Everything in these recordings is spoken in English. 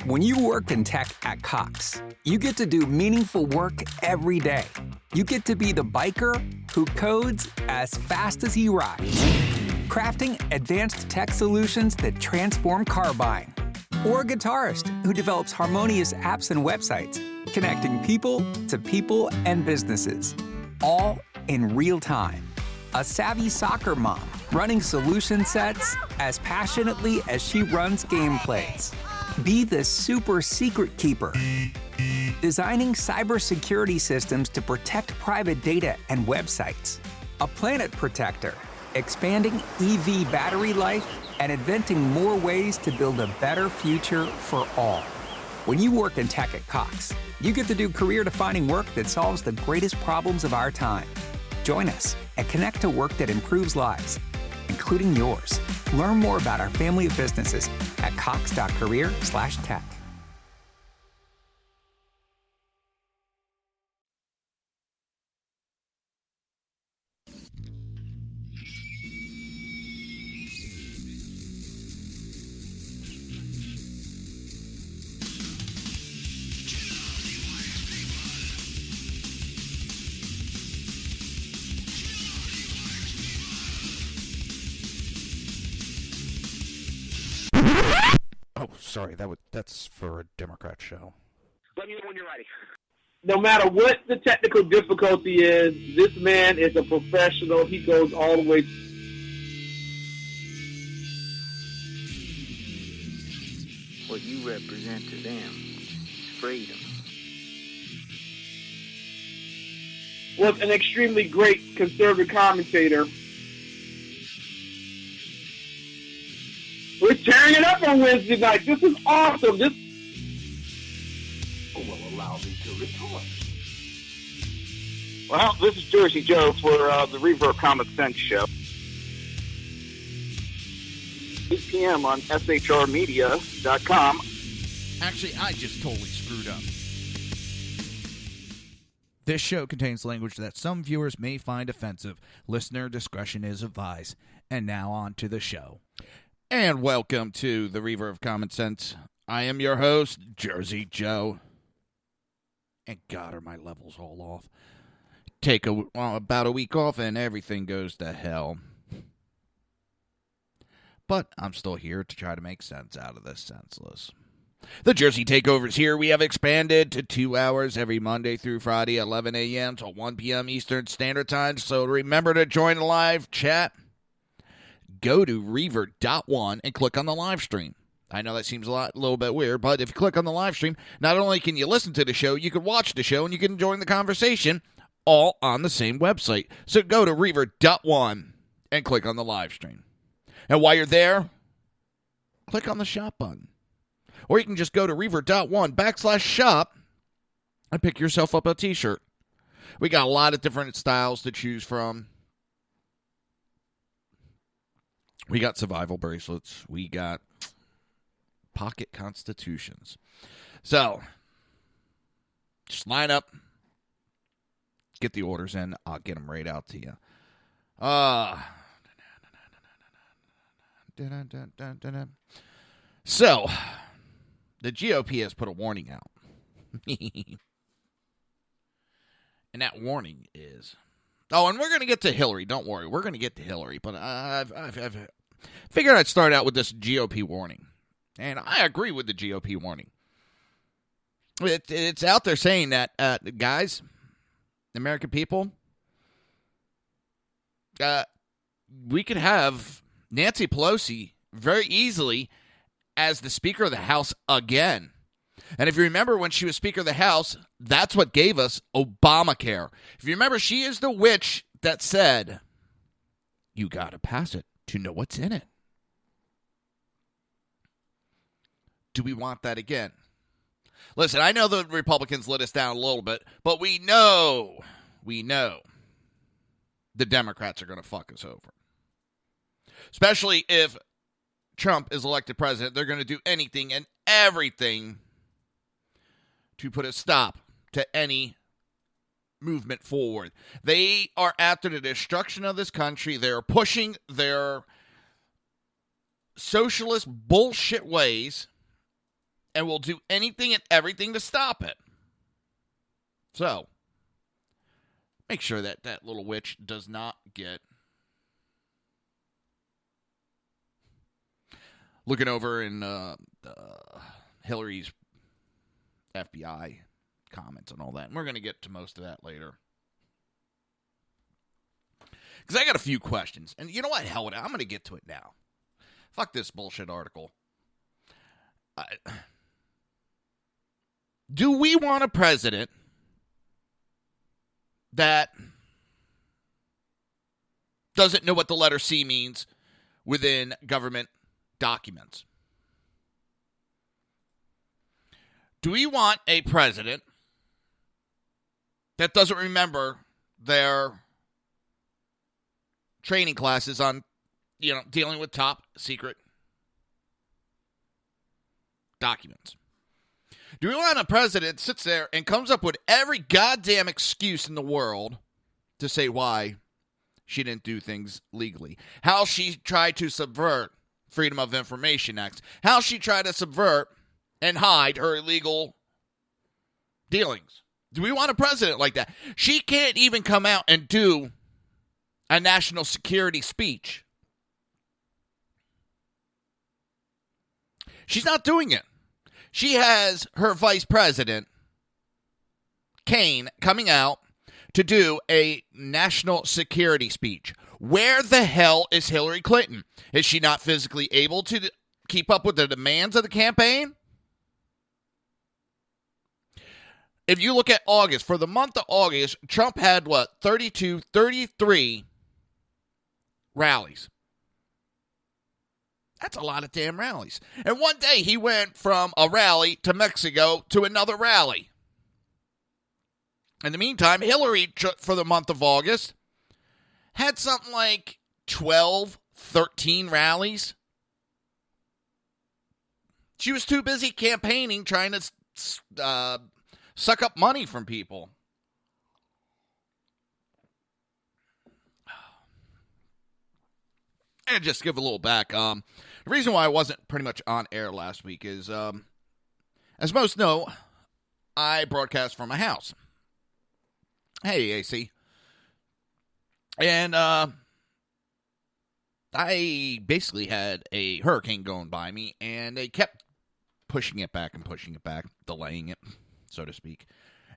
When you work in tech at Cox, you get to do meaningful work every day. You get to be the biker who codes as fast as he rides, crafting advanced tech solutions that transform car buying. Or a guitarist who develops harmonious apps and websites, connecting people and businesses, all in real time. A savvy soccer mom running solution sets as passionately as she runs gameplays. Be the super secret keeper, designing cybersecurity systems to protect private data and websites. A planet protector, expanding EV battery life and inventing more ways to build a better future for all. When you work in tech at Cox, you get to do career-defining work that solves the greatest problems of our time. Join us and connect to work that improves lives, including yours. Learn more about our family of businesses at cox.career/tech. Oh, sorry, that's for a Democrat show. Let me know when you're ready. No matter what the technical difficulty is, this man is a professional. He goes all the way. What you represent to them is freedom. Was an extremely great conservative commentator. We're tearing it up on Wednesday night. This is awesome. This will allow me to retort. Well, this is Jersey Joe for the Reaver of Common Sense show. 8 p.m. on shrmedia.com. Actually, I just totally screwed up. This show contains language that some viewers may find offensive. Listener discretion is advised. And now on to the show. And welcome to the Reaver of Common Sense. I am your host, Jersey Joe. And God, are my levels all off. Take about a week off and everything goes to hell. But I'm still here to try to make sense out of this senseless. The Jersey Takeover's here. We have expanded to 2 hours every Monday through Friday, 11 a.m. to 1 p.m. Eastern Standard Time. So remember to join the live chat. Go to Reaver.one and click on the live stream. I know that seems a little bit weird, but if you click on the live stream, not only can you listen to the show, you can watch the show, and you can join the conversation all on the same website. So go to Reaver.one and click on the live stream. And while you're there, click on the shop button. Or you can just go to Reaver.one/shop and pick yourself up a t-shirt. We got a lot of different styles to choose from. We got survival bracelets. We got pocket constitutions. So, just line up. Get the orders in. I'll get them right out to you. So, the GOP has put a warning out. And that warning is... Oh, and we're going to get to Hillary. Don't worry. We're going to get to Hillary. But I've figured I'd start out with this GOP warning. And I agree with the GOP warning. It's out there saying that, guys, American people, we could have Nancy Pelosi very easily as the Speaker of the House again. And if you remember when she was Speaker of the House, that's what gave us Obamacare. If you remember, she is the witch that said, you got to pass it to know what's in it. Do we want that again? Listen, I know the Republicans let us down a little bit, but we know the Democrats are going to fuck us over. Especially if Trump is elected president, they're going to do anything and everything to put a stop to any movement forward. They are after the destruction of this country. They're pushing their socialist bullshit ways, and will do anything and everything to stop it. So, make sure that that little witch does not get... Looking over in Hillary's FBI comments and all that. And we're going to get to most of that later. Because I got a few questions. And you know what? Hell with it. I'm going to get to it now. Fuck this bullshit article. Do we want a president that doesn't know what the letter C means within government documents? Do we want a president that doesn't remember their training classes on, dealing with top secret documents? Do we want a president that sits there and comes up with every goddamn excuse in the world to say why she didn't do things legally? How she tried to subvert Freedom of Information Act. How she tried to subvert and hide her illegal dealings. Do we want a president like that? She can't even come out and do a national security speech. She's not doing it. She has her vice president, Kane, coming out to do a national security speech. Where the hell is Hillary Clinton? Is she not physically able to keep up with the demands of the campaign? If you look at August, for the month of August, Trump had, 33 rallies. That's a lot of damn rallies. And one day he went from a rally to Mexico to another rally. In the meantime, Hillary, for the month of August, had something like 12, 13 rallies. She was too busy campaigning, trying to suck up money from people. And just give a little back. The reason why I wasn't pretty much on air last week is, as most know, I broadcast from my house. Hey, AC. And I basically had a hurricane going by me, and they kept pushing it back, delaying it, so to speak.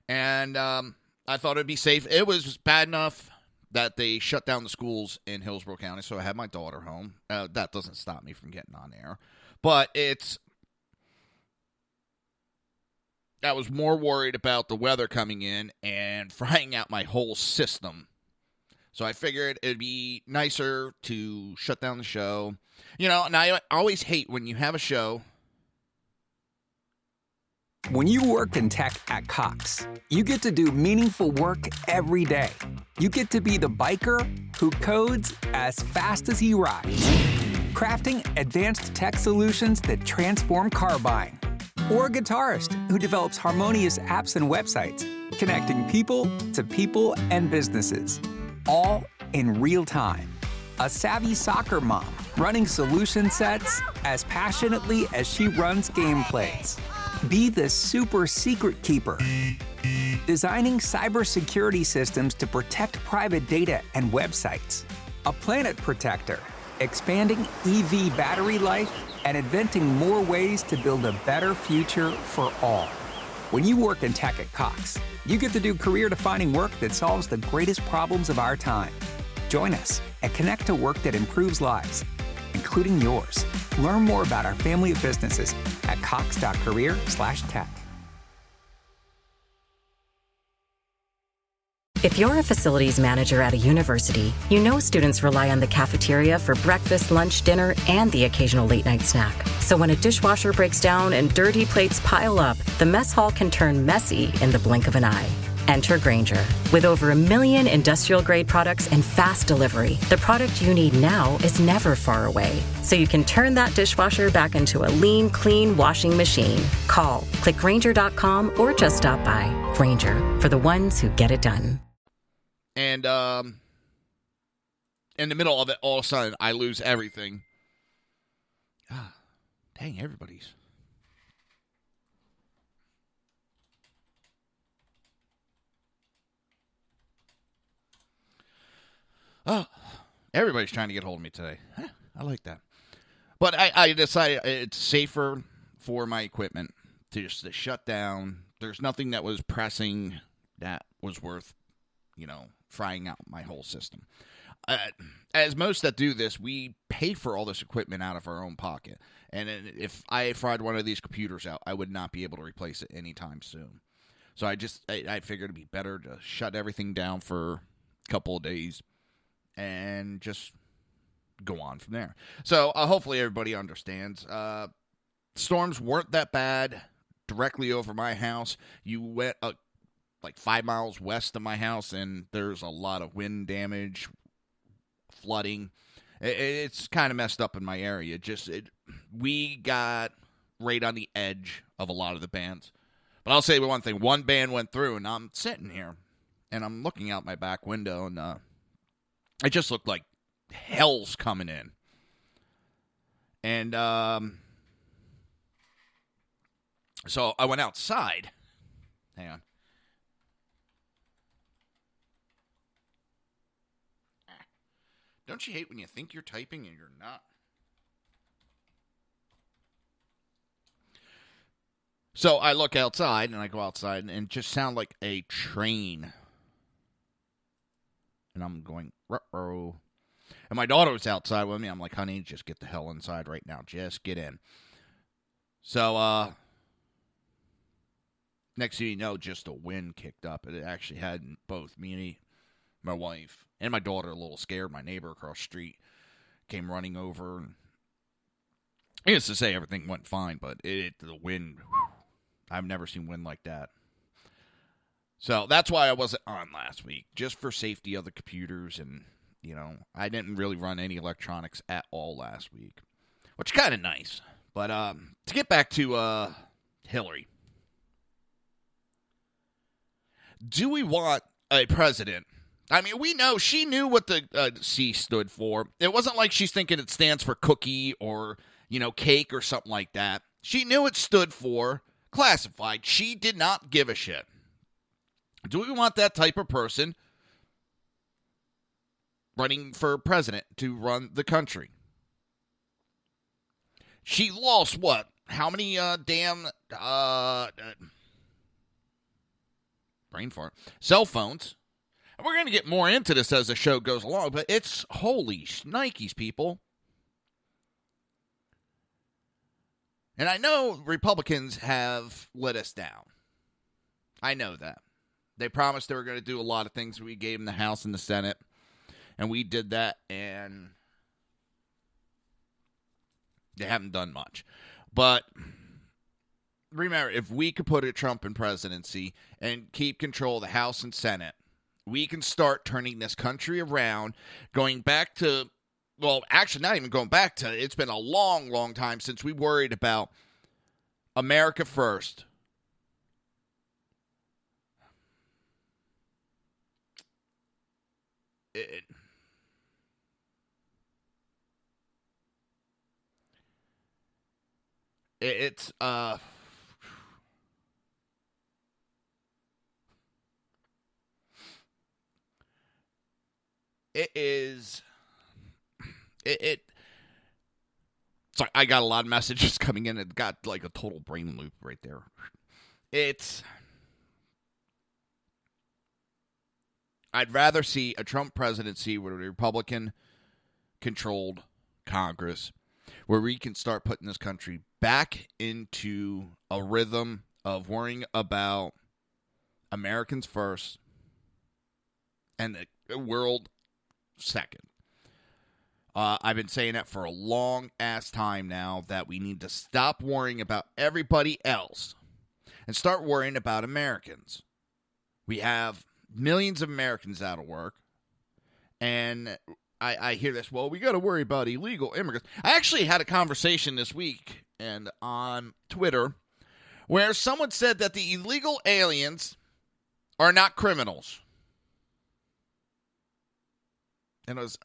And I thought it'd be safe. It was bad enough that they shut down the schools in Hillsborough County, so I had my daughter home. That doesn't stop me from getting on air. But I was more worried about the weather coming in and frying out my whole system. So I figured it'd be nicer to shut down the show. And I always hate when you have a show. When you work in tech at Cox, you get to do meaningful work every day. You get to be the biker who codes as fast as he rides, crafting advanced tech solutions that transform car buying. Or a guitarist who develops harmonious apps and websites, connecting people to people and businesses, all in real time. A savvy soccer mom running solution sets as passionately as she runs gameplays. Be the super secret keeper, designing cybersecurity systems to protect private data and websites. A planet protector, expanding EV battery life and inventing more ways to build a better future for all. When you work in tech at Cox, you get to do career-defining work that solves the greatest problems of our time. Join us and connect to work that improves lives, including yours. Learn more about our family of businesses at cox.career/tech. If you're a facilities manager at a university, you know students rely on the cafeteria for breakfast, lunch, dinner, and the occasional late-night snack. So when a dishwasher breaks down and dirty plates pile up, the mess hall can turn messy in the blink of an eye. Enter Grainger. With over 1 million industrial-grade products and fast delivery, the product you need now is never far away. So you can turn that dishwasher back into a lean, clean washing machine. Call, click Grainger.com, or just stop by. Grainger, for the ones who get it done. And in the middle of it, all of a sudden, I lose everything. Dang, everybody's Oh, everybody's trying to get hold of me today. I like that. But I decided it's safer for my equipment to just to shut down. There's nothing that was pressing that was worth, frying out my whole system. As most that do this, we pay for all this equipment out of our own pocket. And if I fried one of these computers out, I would not be able to replace it anytime soon. So I figured it'd be better to shut everything down for a couple of days and just go on from there. So hopefully everybody understands. Storms weren't that bad directly over my house. You went like 5 miles west of my house, and there's a lot of wind damage, flooding. It's kind of messed up in my area. We got right on the edge of a lot of the bands. But I'll say one thing. One band went through, and I'm sitting here, and I'm looking out my back window, and it just looked like hell's coming in. And so I went outside. Hang on. Don't you hate when you think you're typing and you're not? So I look outside, and I go outside, and it just sound like a train. And I'm going, ruh-roh. And my daughter was outside with me. I'm like, honey, just get the hell inside right now. Just get in. So, next thing you know, just a wind kicked up. It actually had both me and my wife and my daughter a little scared. My neighbor across the street came running over. And needless to say, everything went fine, but the wind, I've never seen wind like that. So that's why I wasn't on last week, just for safety of the computers. And, I didn't really run any electronics at all last week, which is kind of nice. But to get back to Hillary, do we want a president? I mean, we know she knew what the C stood for. It wasn't like she's thinking it stands for cookie or, cake or something like that. She knew it stood for classified. She did not give a shit. Do we want that type of person running for president to run the country? She lost what? How many brain fart cell phones? And we're going to get more into this as the show goes along, but it's holy shnikes, people. And I know Republicans have let us down. I know that. They promised they were going to do a lot of things. We gave them the House and the Senate, and we did that, and they haven't done much. But remember, if we could put a Trump in presidency and keep control of the House and Senate, we can start turning this country around, going back to, well, actually not even going back to, it's been a long, long time since we worried about America first. It's sorry, I got a lot of messages coming in. It got like a total brain loop right there. I'd rather see a Trump presidency with a Republican-controlled Congress where we can start putting this country back into a rhythm of worrying about Americans first and the world second. I've been saying that for a long-ass time now, that we need to stop worrying about everybody else and start worrying about Americans. We have millions of Americans out of work, and I hear this, well, we got to worry about illegal immigrants. I actually had a conversation this week and on Twitter where someone said that the illegal aliens are not criminals. And it was,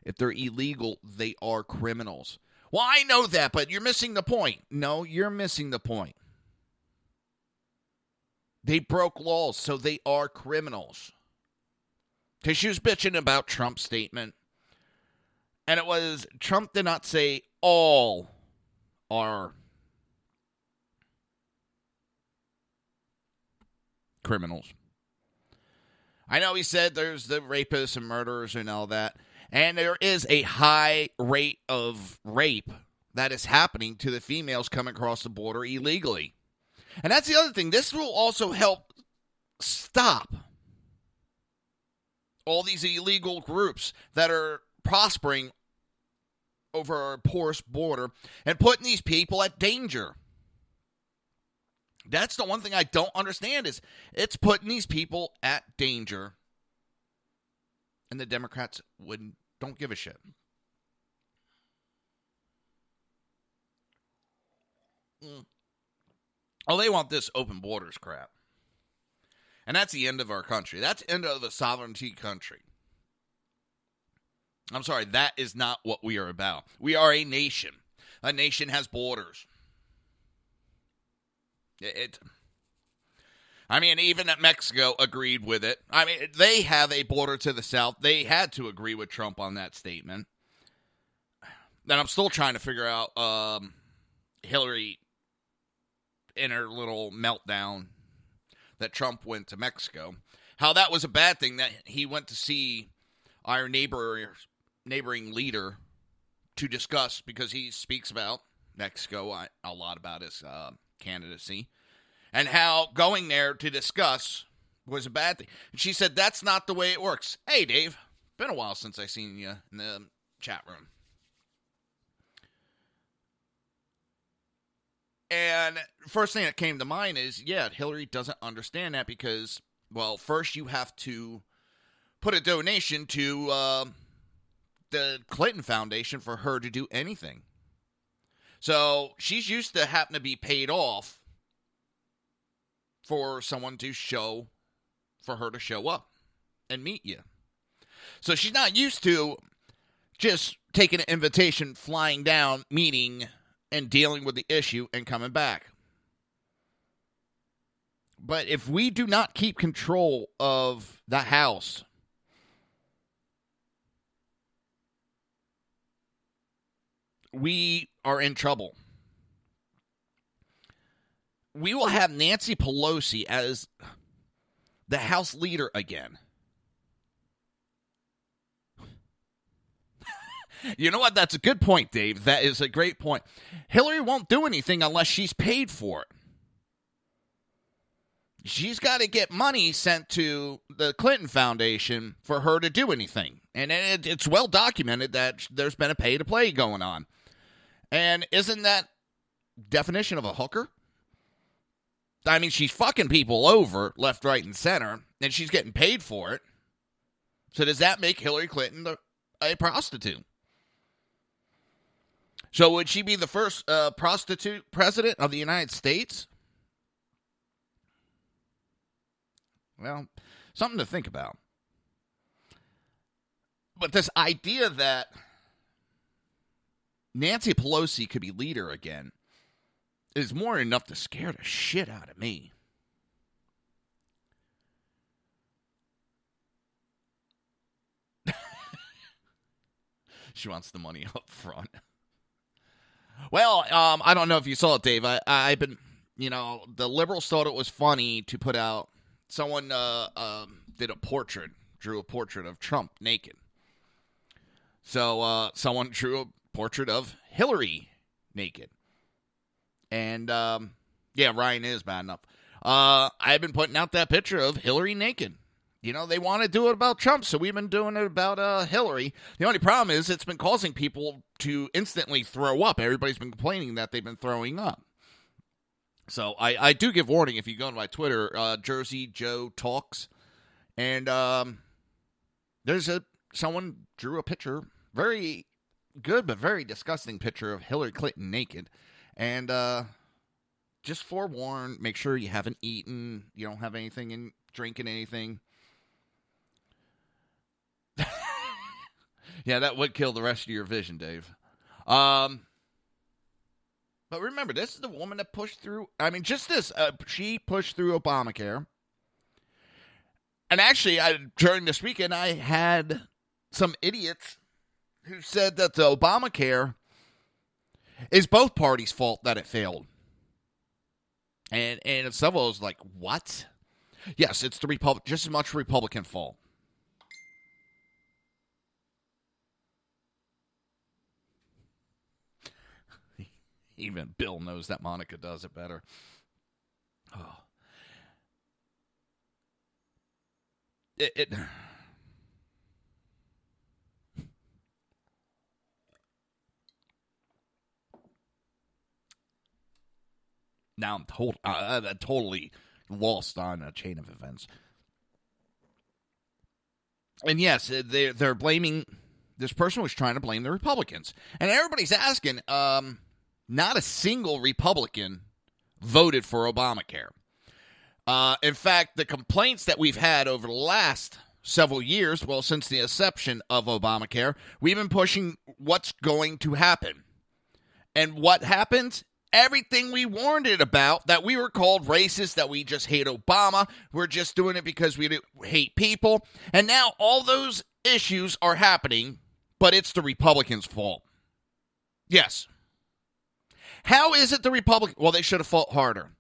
if they're illegal, they are criminals. Well, I know that, but you're missing the point. No, you're missing the point. They broke laws, so they are criminals. Because she was bitching about Trump's statement. And it was, Trump did not say all are criminals. I know he said there's the rapists and murderers and all that. And there is a high rate of rape that is happening to the females coming across the border illegally. And that's the other thing. This will also help stop all these illegal groups that are prospering over our porous border and putting these people at danger. That's the one thing I don't understand is it's putting these people at danger. And the Democrats don't give a shit. Oh, they want this open borders crap. And that's the end of our country. That's the end of the sovereignty country. I'm sorry, that is not what we are about. We are a nation. A nation has borders. Even Mexico agreed with it. They have a border to the south. They had to agree with Trump on that statement. And I'm still trying to figure out Hillary in her little meltdown that Trump went to Mexico. How that was a bad thing that he went to see our neighboring leader to discuss, because he speaks about Mexico a lot about his candidacy, and how going there to discuss was a bad thing. And she said, that's not the way it works. Hey, Dave, been a while since I seen you in the chat room. And first thing that came to mind is, Hillary doesn't understand that because, well, first you have to put a donation to the Clinton Foundation for her to do anything. So she's used to having to be paid off for someone for her to show up and meet you. So she's not used to just taking an invitation, flying down, meeting, and dealing with the issue and coming back. But if we do not keep control of the House, we are in trouble. We will have Nancy Pelosi as the House leader again. You know what? That's a good point, Dave. That is a great point. Hillary won't do anything unless she's paid for it. She's got to get money sent to the Clinton Foundation for her to do anything. And it's well documented that there's been a pay-to-play going on. And isn't that definition of a hooker? She's fucking people over left, right, and center, and she's getting paid for it. So does that make Hillary Clinton a prostitute? So would she be the first prostitute president of the United States? Well, something to think about. But this idea that Nancy Pelosi could be leader again is more than enough to scare the shit out of me. She wants the money up front. Well, I don't know if you saw it, Dave. I've been, the liberals thought it was funny to put out, someone drew a portrait of Trump naked. So someone drew a portrait of Hillary naked. And, Ryan is bad enough. I've been putting out that picture of Hillary naked. They want to do it about Trump, so we've been doing it about Hillary. The only problem is it's been causing people to instantly throw up. Everybody's been complaining that they've been throwing up. So I do give warning if you go to my Twitter, Jersey Joe Talks. And someone drew a picture, very good but very disgusting picture of Hillary Clinton naked. And just forewarn, make sure you haven't eaten, you don't have anything in drinking anything. Yeah, that would kill the rest of your vision, Dave. But remember, this is the woman that pushed through. She pushed through Obamacare. And actually, during this weekend, I had some idiots who said that the Obamacare is both parties' fault that it failed. And several was like, what? Yes, it's the just as much Republican fault. Even Bill knows that Monica does it better. Oh. Now I'm totally lost on a chain of events. And yes, they're blaming, this person was trying to blame the Republicans. And everybody's asking, not a single Republican voted for Obamacare. In fact, the complaints that we've had over the last several years, well, since the inception of Obamacare, we've been pushing what's going to happen. And what happens? Everything we warned it about, that we were called racist, that we just hate Obama, we're just doing it because we hate people. And now all those issues are happening, but it's the Republicans' fault. Yes. How is it the Republicans? Well, they should have fought harder.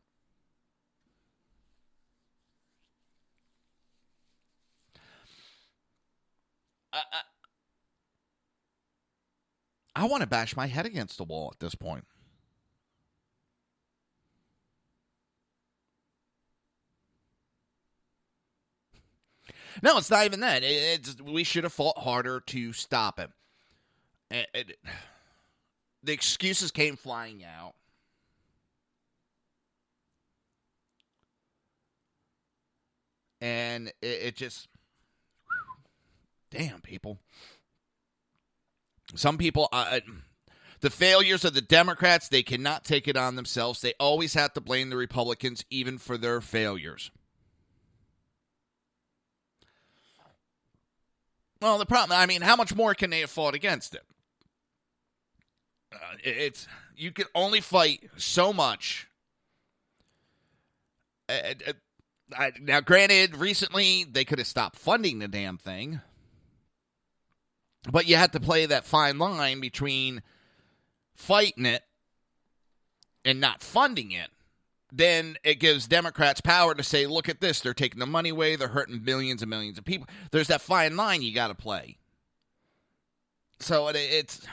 I want to bash my head against the wall at this point. No, it's not even that. We should have fought harder to stop him. The excuses came flying out. And it just... Damn, people. Some people... the failures of the Democrats, they cannot take it on themselves. They always have to blame the Republicans, even for their failures. Well, the problem, how much more can they have fought against it? You can only fight so much. Now, granted, recently they could have stopped funding the damn thing, but you had to play that fine line between fighting it and not funding it. Then it gives Democrats power to say, look at this, they're taking the money away, they're hurting millions and millions of people. There's that fine line you got to play. So it's,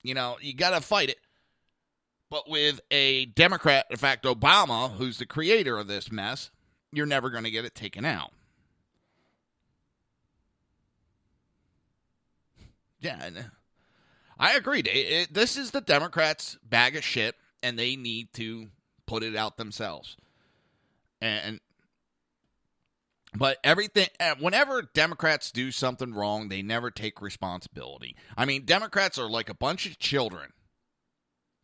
you got to fight it. But with a Democrat, in fact, Obama, who's the creator of this mess, you're never going to get it taken out. Yeah, I agree. This is the Democrats' bag of shit, and they need to put it out themselves. But everything, whenever Democrats do something wrong, they never take responsibility. Democrats are like a bunch of children.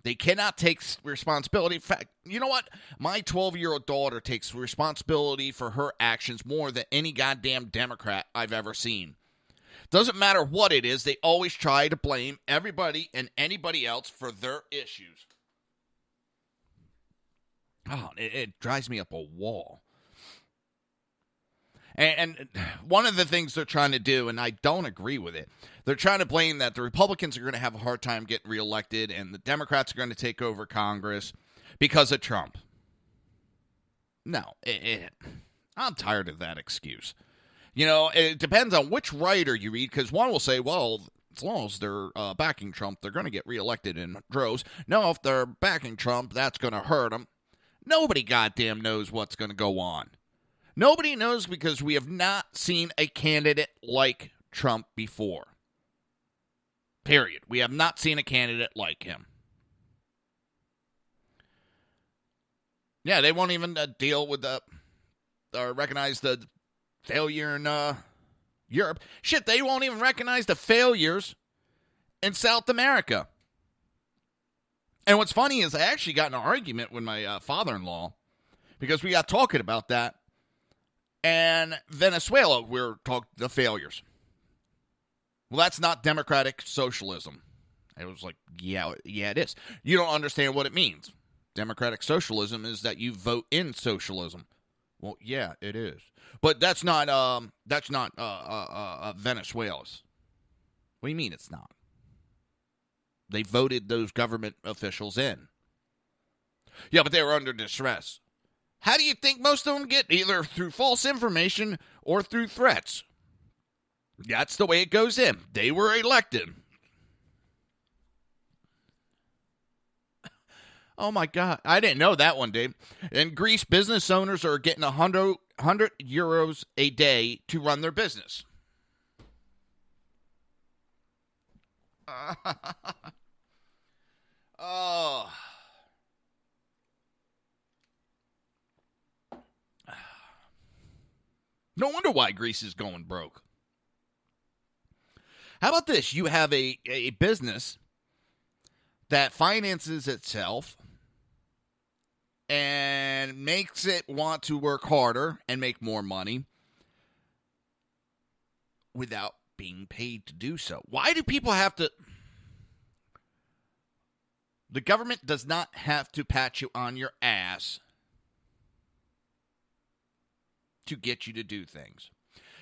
They cannot take responsibility. In fact, you know what? My 12-year-old daughter takes responsibility for her actions more than any goddamn Democrat I've ever seen. Doesn't matter what it is, they always try to blame everybody and anybody else for their issues. Oh, it drives me up a wall. And one of the things they're trying to do, and I don't agree with it, they're trying to blame that the Republicans are going to have a hard time getting reelected and the Democrats are going to take over Congress because of Trump. No, I'm tired of that excuse. It depends on which writer you read, because one will say, well, as long as they're backing Trump, they're going to get reelected in droves. No, if they're backing Trump, that's going to hurt them. Nobody goddamn knows what's going to go on. Nobody knows because we have not seen a candidate like Trump before. Period. We have not seen a candidate like him. Yeah, they won't even deal with or recognize the failure in Europe. Shit, they won't even recognize the failures in South America. And what's funny is I actually got in an argument with my father-in-law because we got talking about that. And Venezuela, we're talking the failures. Well, that's not democratic socialism. I was like, yeah, it is. You don't understand what it means. Democratic socialism is that you vote in socialism. Well, yeah, it is. But that's not Venezuela's. What do you mean it's not? They voted those government officials in. Yeah, but they were under distress. How do you think most of them get? Either through false information or through threats. That's the way it goes in. They were elected. Oh, my God. I didn't know that one, Dave. In Greece, business owners are getting 100 euros a day to run their business. Oh. No wonder why Greece is going broke. How about this? You have a business that finances itself and makes it want to work harder and make more money without being paid to do so. Why do people have to? The government does not have to pat you on your ass to get you to do things.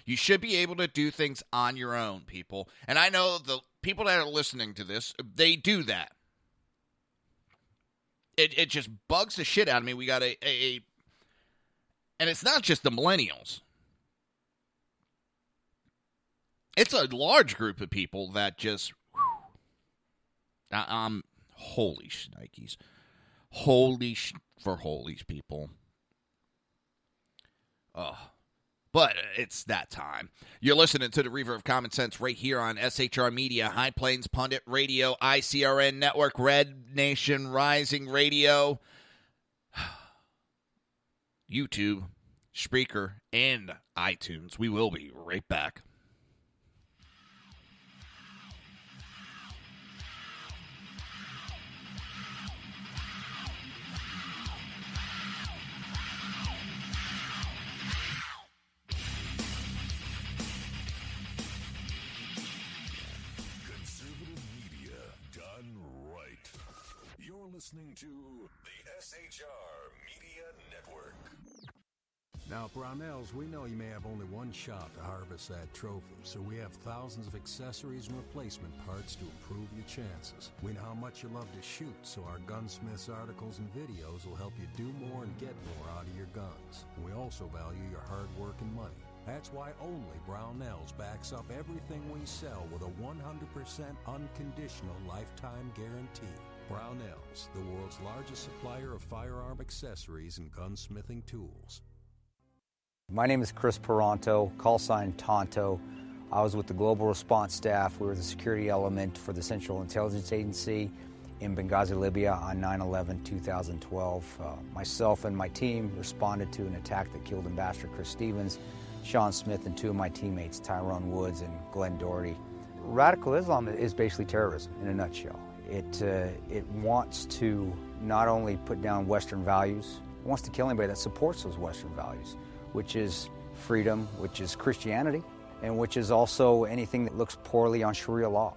You should be able to do things on your own, people. And I know the people that are listening to this, they do that. It just bugs the shit out of me. We got and it's not just the millennials. It's a large group of people that just, holy shnikes. For holies, people. Oh. But it's that time. You're listening to the Reaver of Common Sense right here on SHR Media, High Plains Pundit Radio, ICRN Network, Red Nation Rising Radio, YouTube, Spreaker, and iTunes. We will be right back. Listening to the SHR Media Network. Now, Brownells, we know you may have only one shot to harvest that trophy, so we have thousands of accessories and replacement parts to improve your chances. We know how much you love to shoot, so our Gunsmiths articles and videos will help you do more and get more out of your guns. We also value your hard work and money. That's why only Brownells backs up everything we sell with a 100% unconditional lifetime guarantee. Brownells, the world's largest supplier of firearm accessories and gunsmithing tools. My name is Chris Peranto, call sign Tonto. I was with the Global Response Staff. We were the security element for the Central Intelligence Agency in Benghazi, Libya on 9/11/2012. Myself and my team responded to an attack that killed Ambassador Chris Stevens, Sean Smith, and two of my teammates, Tyrone Woods and Glenn Doherty. Radical Islam is basically terrorism in a nutshell. It wants to not only put down Western values, it wants to kill anybody that supports those Western values, which is freedom, which is Christianity, and which is also anything that looks poorly on Sharia law.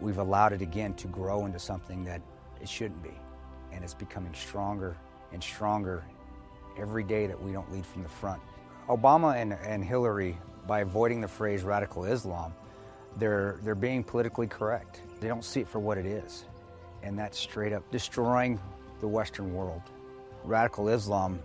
We've allowed it again to grow into something that it shouldn't be, and it's becoming stronger and stronger every day that we don't lead from the front. Obama and Hillary, by avoiding the phrase radical Islam, they're being politically correct. They don't see it for what it is, and that's straight up destroying the Western world. Radical Islam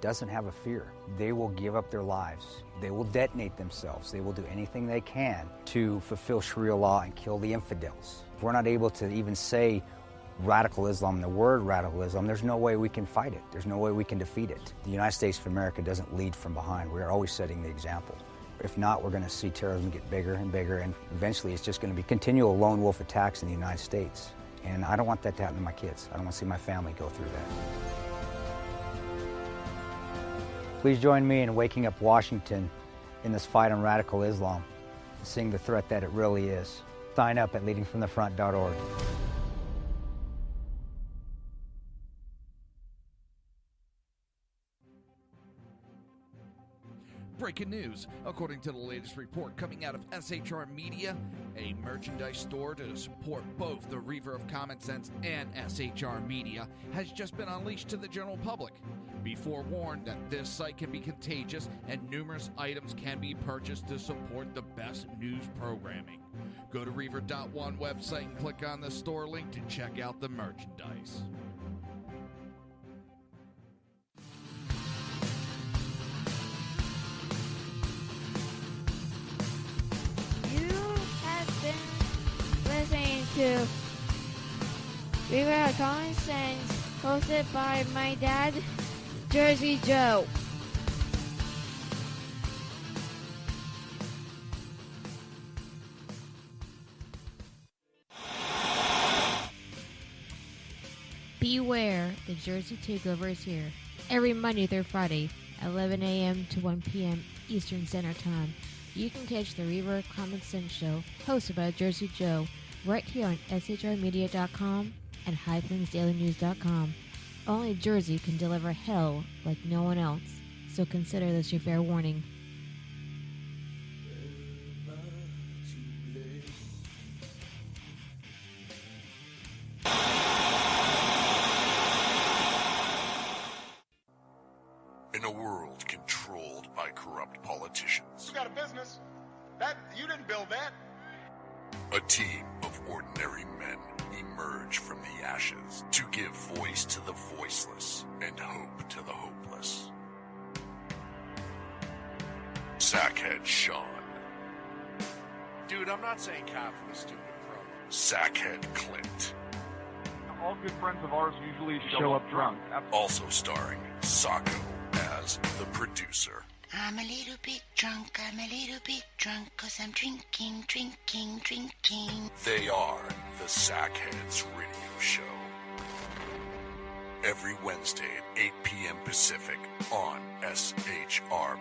doesn't have a fear. They will give up their lives. They will detonate themselves. They will do anything they can to fulfill Sharia law and kill the infidels. If we're not able to even say radical Islam, the word radical Islam, there's no way we can fight it. There's no way we can defeat it. The United States of America doesn't lead from behind. We are always setting the example. If not, we're going to see terrorism get bigger and bigger, and eventually it's just going to be continual lone wolf attacks in the United States. And I don't want that to happen to my kids. I don't want to see my family go through that. Please join me in waking up Washington in this fight on radical Islam, seeing the threat that it really is. Sign up at leadingfromthefront.org. Breaking news. According to the latest report coming out of SHR Media, a merchandise store to support both the Reaver of Common Sense and SHR Media has just been unleashed to the general public. Be forewarned that this site can be contagious and numerous items can be purchased to support the best news programming. Go to Reaver.one website and click on the store link to check out the merchandise. You have been listening to Reaver of Common Sense, hosted by my dad, Jersey Joe. Beware, the Jersey Takeover is here. Every Monday through Friday, 11 a.m. to 1 p.m. Eastern Standard Time. You can catch the Reaver of Common Sense show, hosted by Jersey Joe, right here on shrmedia.com and highplainsdailynews.com. Only Jersey can deliver hell like no one else, so consider this your fair warning. In a world controlled by corrupt politicians, You got a business. That you didn't build that. a team of ordinary men emerge from the ashes to give voice to the voiceless and hope to the hopeless. Sackhead Sean. Dude, I'm not saying calf for the stupid pro. Sackhead Clint. All good friends of ours usually show up drunk. Also starring Sacco as the producer. I'm a little bit drunk, 'cause I'm drinking. They are the Sackheads Radio Show. Every Wednesday at 8 p.m. Pacific on shrmedia.com.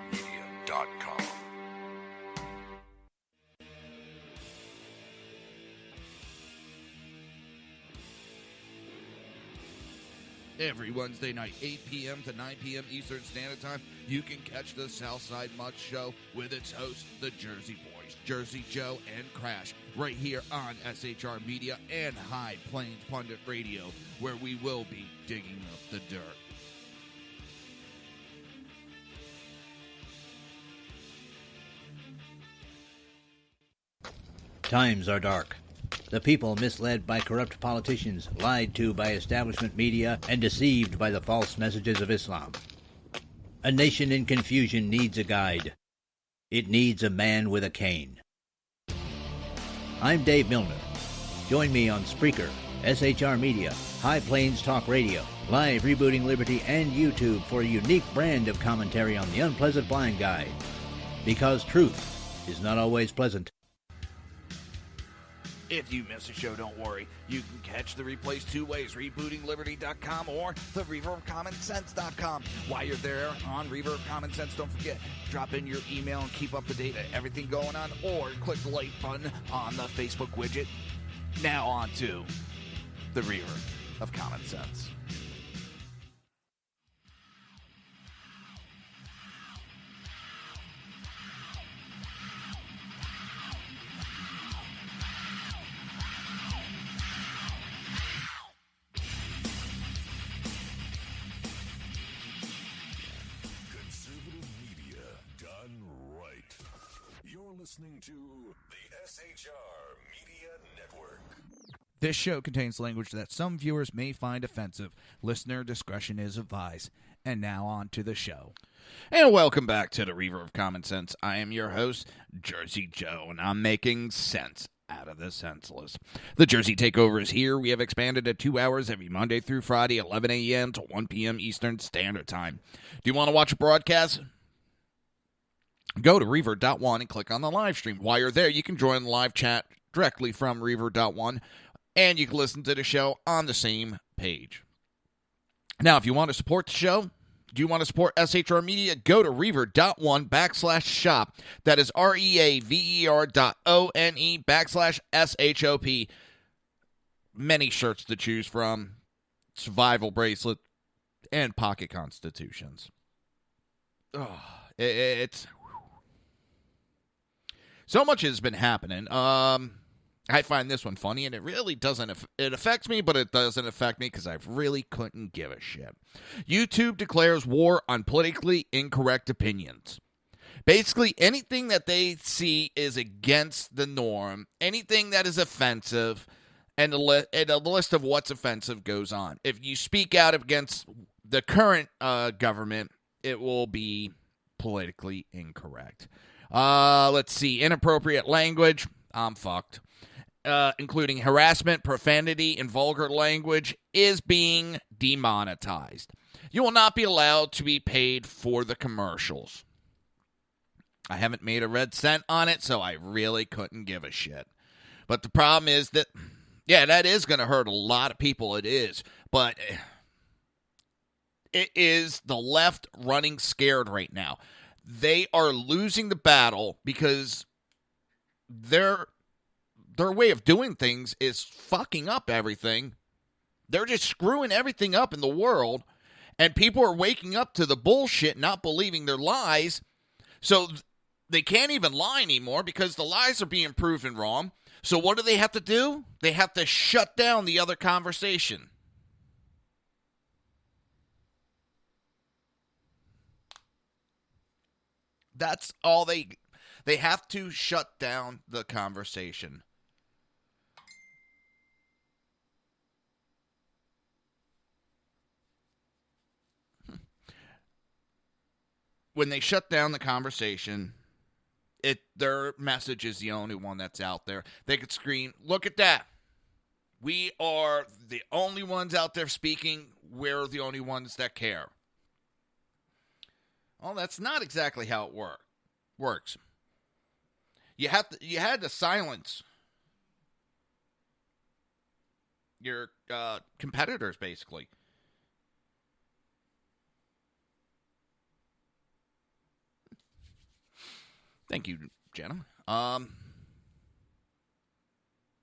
Every Wednesday night, 8 p.m. to 9 p.m. Eastern Standard Time, you can catch the Southside Mutt Show with its hosts, the Jersey Boys, Jersey Joe and Crash, right here on SHR Media and High Plains Pundit Radio, where we will be digging up the dirt. Times are dark. The people misled by corrupt politicians, lied to by establishment media, and deceived by the false messages of Islam. A nation in confusion needs a guide. It needs a man with a cane. I'm Dave Milner. Join me on Spreaker, SHR Media, High Plains Talk Radio, Live Rebooting Liberty, and YouTube for a unique brand of commentary on the unpleasant blind guide. Because truth is not always pleasant. If you miss a show, don't worry. You can catch the replays two ways, rebootingliberty.com or the reaverofcommonsense.com. While you're there on Reaver of Common Sense, don't forget, drop in your email and keep up to date on everything going on, or click the like button on the Facebook widget. Now on to the Reaver of Common Sense. Listening to the SHR Media Network. This show contains language that some viewers may find offensive. Listener discretion is advised. And now on to the show. And welcome back to the Reaver of Common Sense. I am your host, Jersey Joe, and I'm making sense out of the senseless. The Jersey Takeover is here. We have expanded to 2 hours every Monday through Friday, 11 a.m. to 1 p.m. Eastern Standard Time. Do you want to watch a broadcast? Go to Reaver.one and click on the live stream. While you're there, you can join the live chat directly from Reaver.one, and you can listen to the show on the same page. Now, if you want to support the show, do you want to support SHR Media? Go to Reaver.one/shop. That is REAVER.ONE/SHOP. Many shirts to choose from, survival bracelet, and pocket constitutions. Oh, it's So much has been happening. I find this one funny, and it really doesn't. It affects me, but it doesn't affect me because I really couldn't give a shit. YouTube declares war on politically incorrect opinions. Basically, anything that they see is against the norm, anything that is offensive, and a list of what's offensive goes on. If you speak out against the current government, it will be politically incorrect. Let's see. Inappropriate language. I'm fucked. Including harassment, profanity, and vulgar language is being demonetized. You will not be allowed to be paid for the commercials. I haven't made a red cent on it, so I really couldn't give a shit. But the problem is that, yeah, that is going to hurt a lot of people. It is. But it is the left running scared right now. They are losing the battle because their way of doing things is fucking up everything. They're just screwing everything up in the world, and people are waking up to the bullshit, not believing their lies. So they can't even lie anymore because the lies are being proven wrong. So what do? They have to shut down the other conversation. That's all they have to shut down the conversation. When they shut down the conversation, their message is the only one that's out there. They could scream, "Look at that. We are the only ones out there speaking. We're the only ones that care." Well, that's not exactly how it works. You had to silence your competitors, basically. Thank you, Jenna.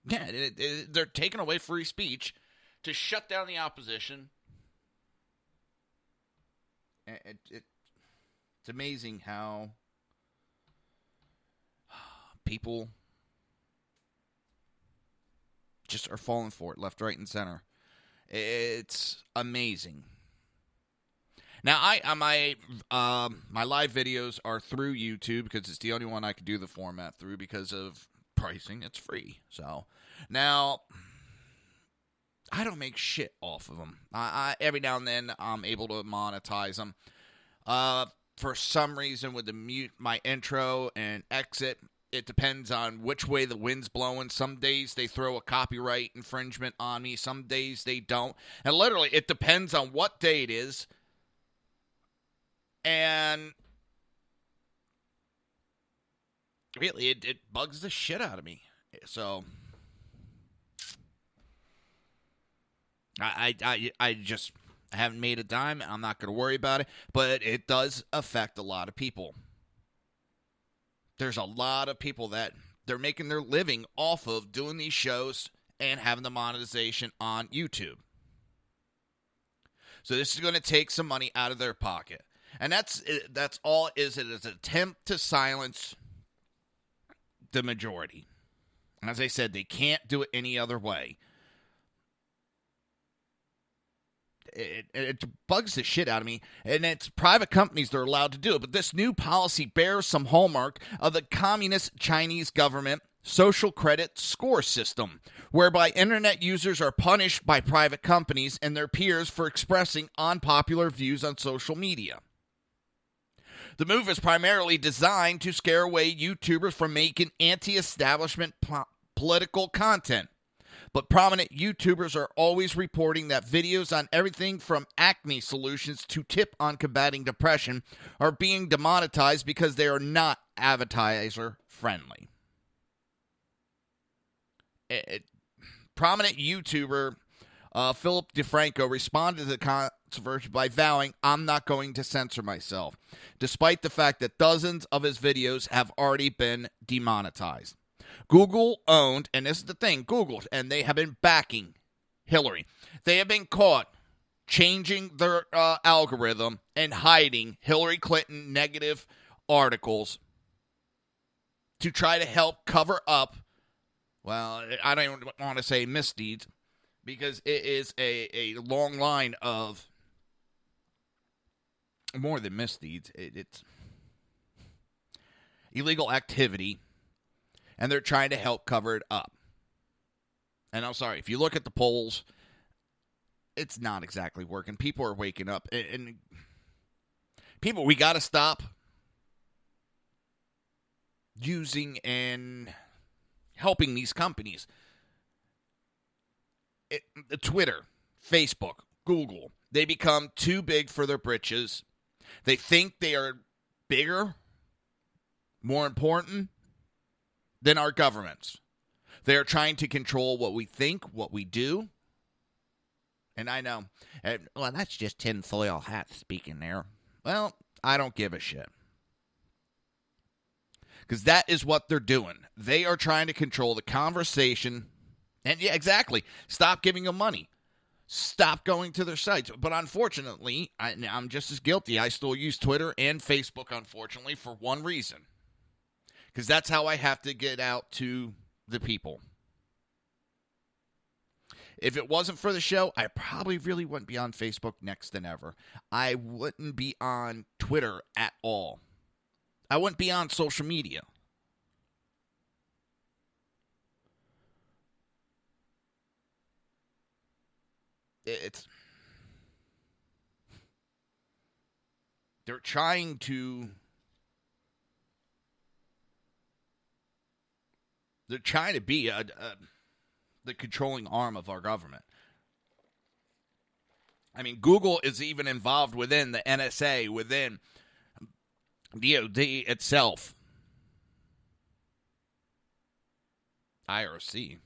They're taking away free speech to shut down the opposition. It's amazing how people just are falling for it, left, right, and center. It's amazing. Now, my live videos are through YouTube because it's the only one I can do the format through because of pricing. It's free. So now I don't make shit off of them. I every now and then I'm able to monetize them. For some reason, with the mute my intro and exit, it depends on which way the wind's blowing. Some days they throw a copyright infringement on me. Some days they don't. And literally, it depends on what day it is. And really, it bugs the shit out of me. So I haven't made a dime. I'm not going to worry about it. But it does affect a lot of people. There's a lot of people that they're making their living off of doing these shows and having the monetization on YouTube. So this is going to take some money out of their pocket. And that's all it is. It is an attempt to silence the majority. And as I said, they can't do it any other way. It bugs the shit out of me. And it's private companies that are allowed to do it. But this new policy bears some hallmark of the communist Chinese government social credit score system, whereby internet users are punished by private companies and their peers for expressing unpopular views on social media. The move is primarily designed to scare away YouTubers from making anti-establishment political content. But prominent YouTubers are always reporting that videos on everything from acne solutions to tip on combating depression are being demonetized because they are not advertiser-friendly. Prominent YouTuber Philip DeFranco responded to the controversy by vowing, "I'm not going to censor myself," despite the fact that dozens of his videos have already been demonetized. Google owned, and this is the thing, Google, and they have been backing Hillary. They have been caught changing their algorithm and hiding Hillary Clinton negative articles to try to help cover up, well, I don't even want to say misdeeds, because it is a long line of more than misdeeds. It's illegal activity, and they're trying to help cover it up. And I'm sorry, if you look at the polls, it's not exactly working. People are waking up. And people, we got to stop using and helping these companies. Twitter, Facebook, Google, they become too big for their britches. They think they are bigger, more important than our governments. They are trying to control what we think, what we do. And I know, well, that's just tinfoil hat speaking there. Well, I don't give a shit. Because that is what they're doing. They are trying to control the conversation. And yeah, exactly. Stop giving them money. Stop going to their sites. But unfortunately, I'm just as guilty. I still use Twitter and Facebook, unfortunately, for one reason. Because that's how I have to get out to the people. If it wasn't for the show, I probably really wouldn't be on Facebook next than ever. I wouldn't be on Twitter at all. I wouldn't be on social media. They're trying to be the controlling arm of our government. I mean, Google is even involved within the NSA, within DOD itself. IRC.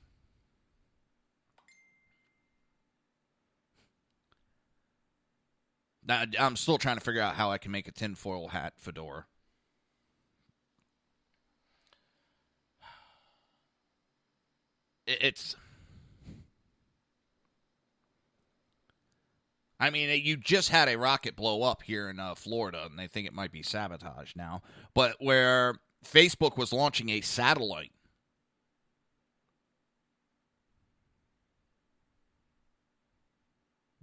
Now, I'm still trying to figure out how I can make a tinfoil hat fedora. I mean, you just had a rocket blow up here in Florida, and they think it might be sabotage now. But where Facebook was launching a satellite.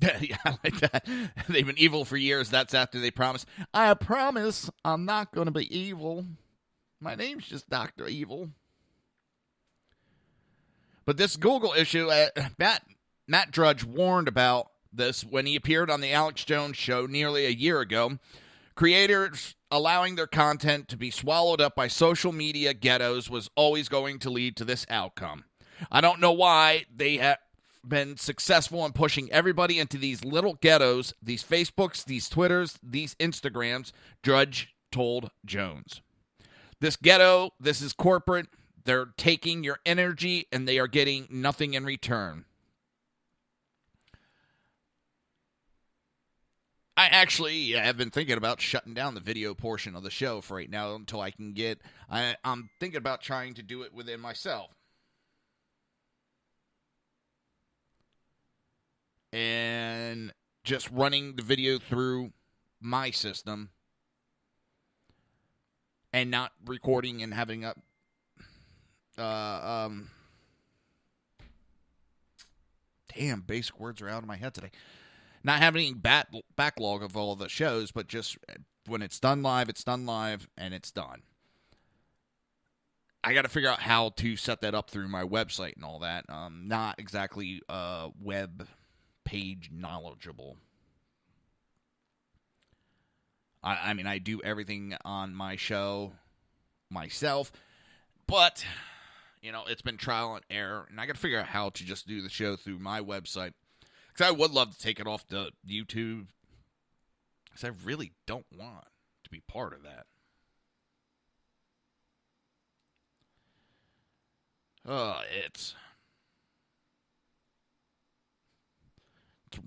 Yeah, I like that. They've been evil for years. That's after they promised, I promise I'm not going to be evil. My name's just Dr. Evil. But this Google issue, Matt Drudge warned about this when he appeared on the Alex Jones show nearly a year ago. Creators allowing their content to be swallowed up by social media ghettos was always going to lead to this outcome. I don't know why they have been successful in pushing everybody into these little ghettos, these Facebooks, these Twitters, these Instagrams, Drudge told Jones. This ghetto, this is corporate. They're taking your energy and they are getting nothing in return. I actually have been thinking about shutting down the video portion of the show for right now until I can get... I'm thinking about trying to do it within myself. And just running the video through my system and not recording and having up damn, basic words are out of my head today. Not having any backlog of all the shows, but just when it's done live, and it's done. I got to figure out how to set that up through my website and all that. Not exactly web page knowledgeable. I mean, I do everything on my show myself, but, you know, it's been trial and error, and I got to figure out how to just do the show through my website, because I would love to take it off to YouTube, because I really don't want to be part of that. It's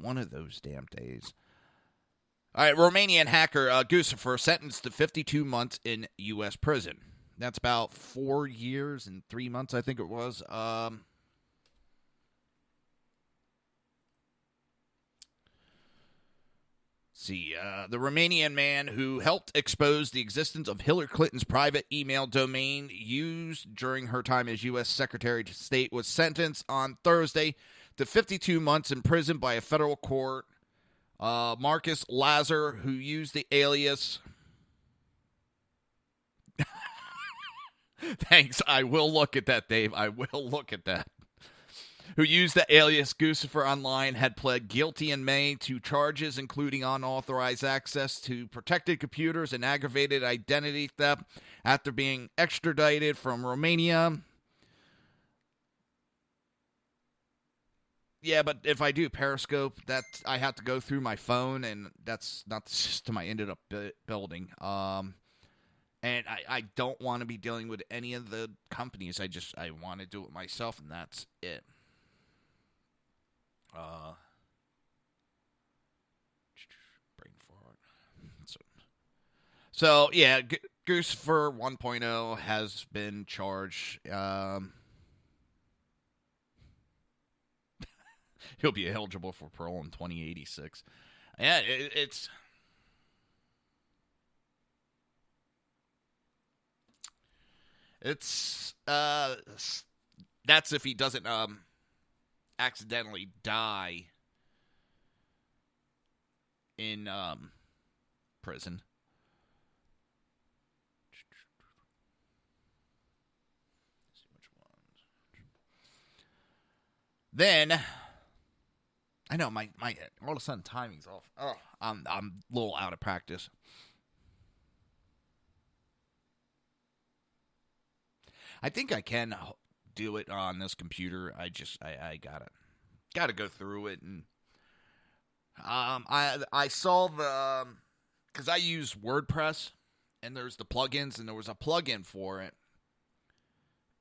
one of those damn days. All right, Romanian hacker Guccifer sentenced to 52 months in U.S. prison. That's about 4 years and 3 months, I think it was. see, the Romanian man who helped expose the existence of Hillary Clinton's private email domain used during her time as U.S. Secretary of State was sentenced on Thursday to 52 months in prison by a federal court. Marcus Lazar, who used the alias... Thanks, I will look at that, Dave. I will look at that. Who used the alias Guccifer Online, had pled guilty in May to charges including unauthorized access to protected computers and aggravated identity theft after being extradited from Romania. Yeah, but if I do Periscope, I have to go through my phone, and that's not the system I ended up building. And I don't want to be dealing with any of the companies. I want to do it myself, and that's it. Brain forward. So yeah, Guccifer 1.0 has been charged. He'll be eligible for parole in 2086. Yeah, it's that's if he doesn't accidentally die in prison. See which ones. Then I know my all of a sudden timing's off. Oh, I'm a little out of practice. I think I can do it on this computer. I gotta go through it, and I saw the because I use WordPress, and there's the plugins, and there was a plugin for it,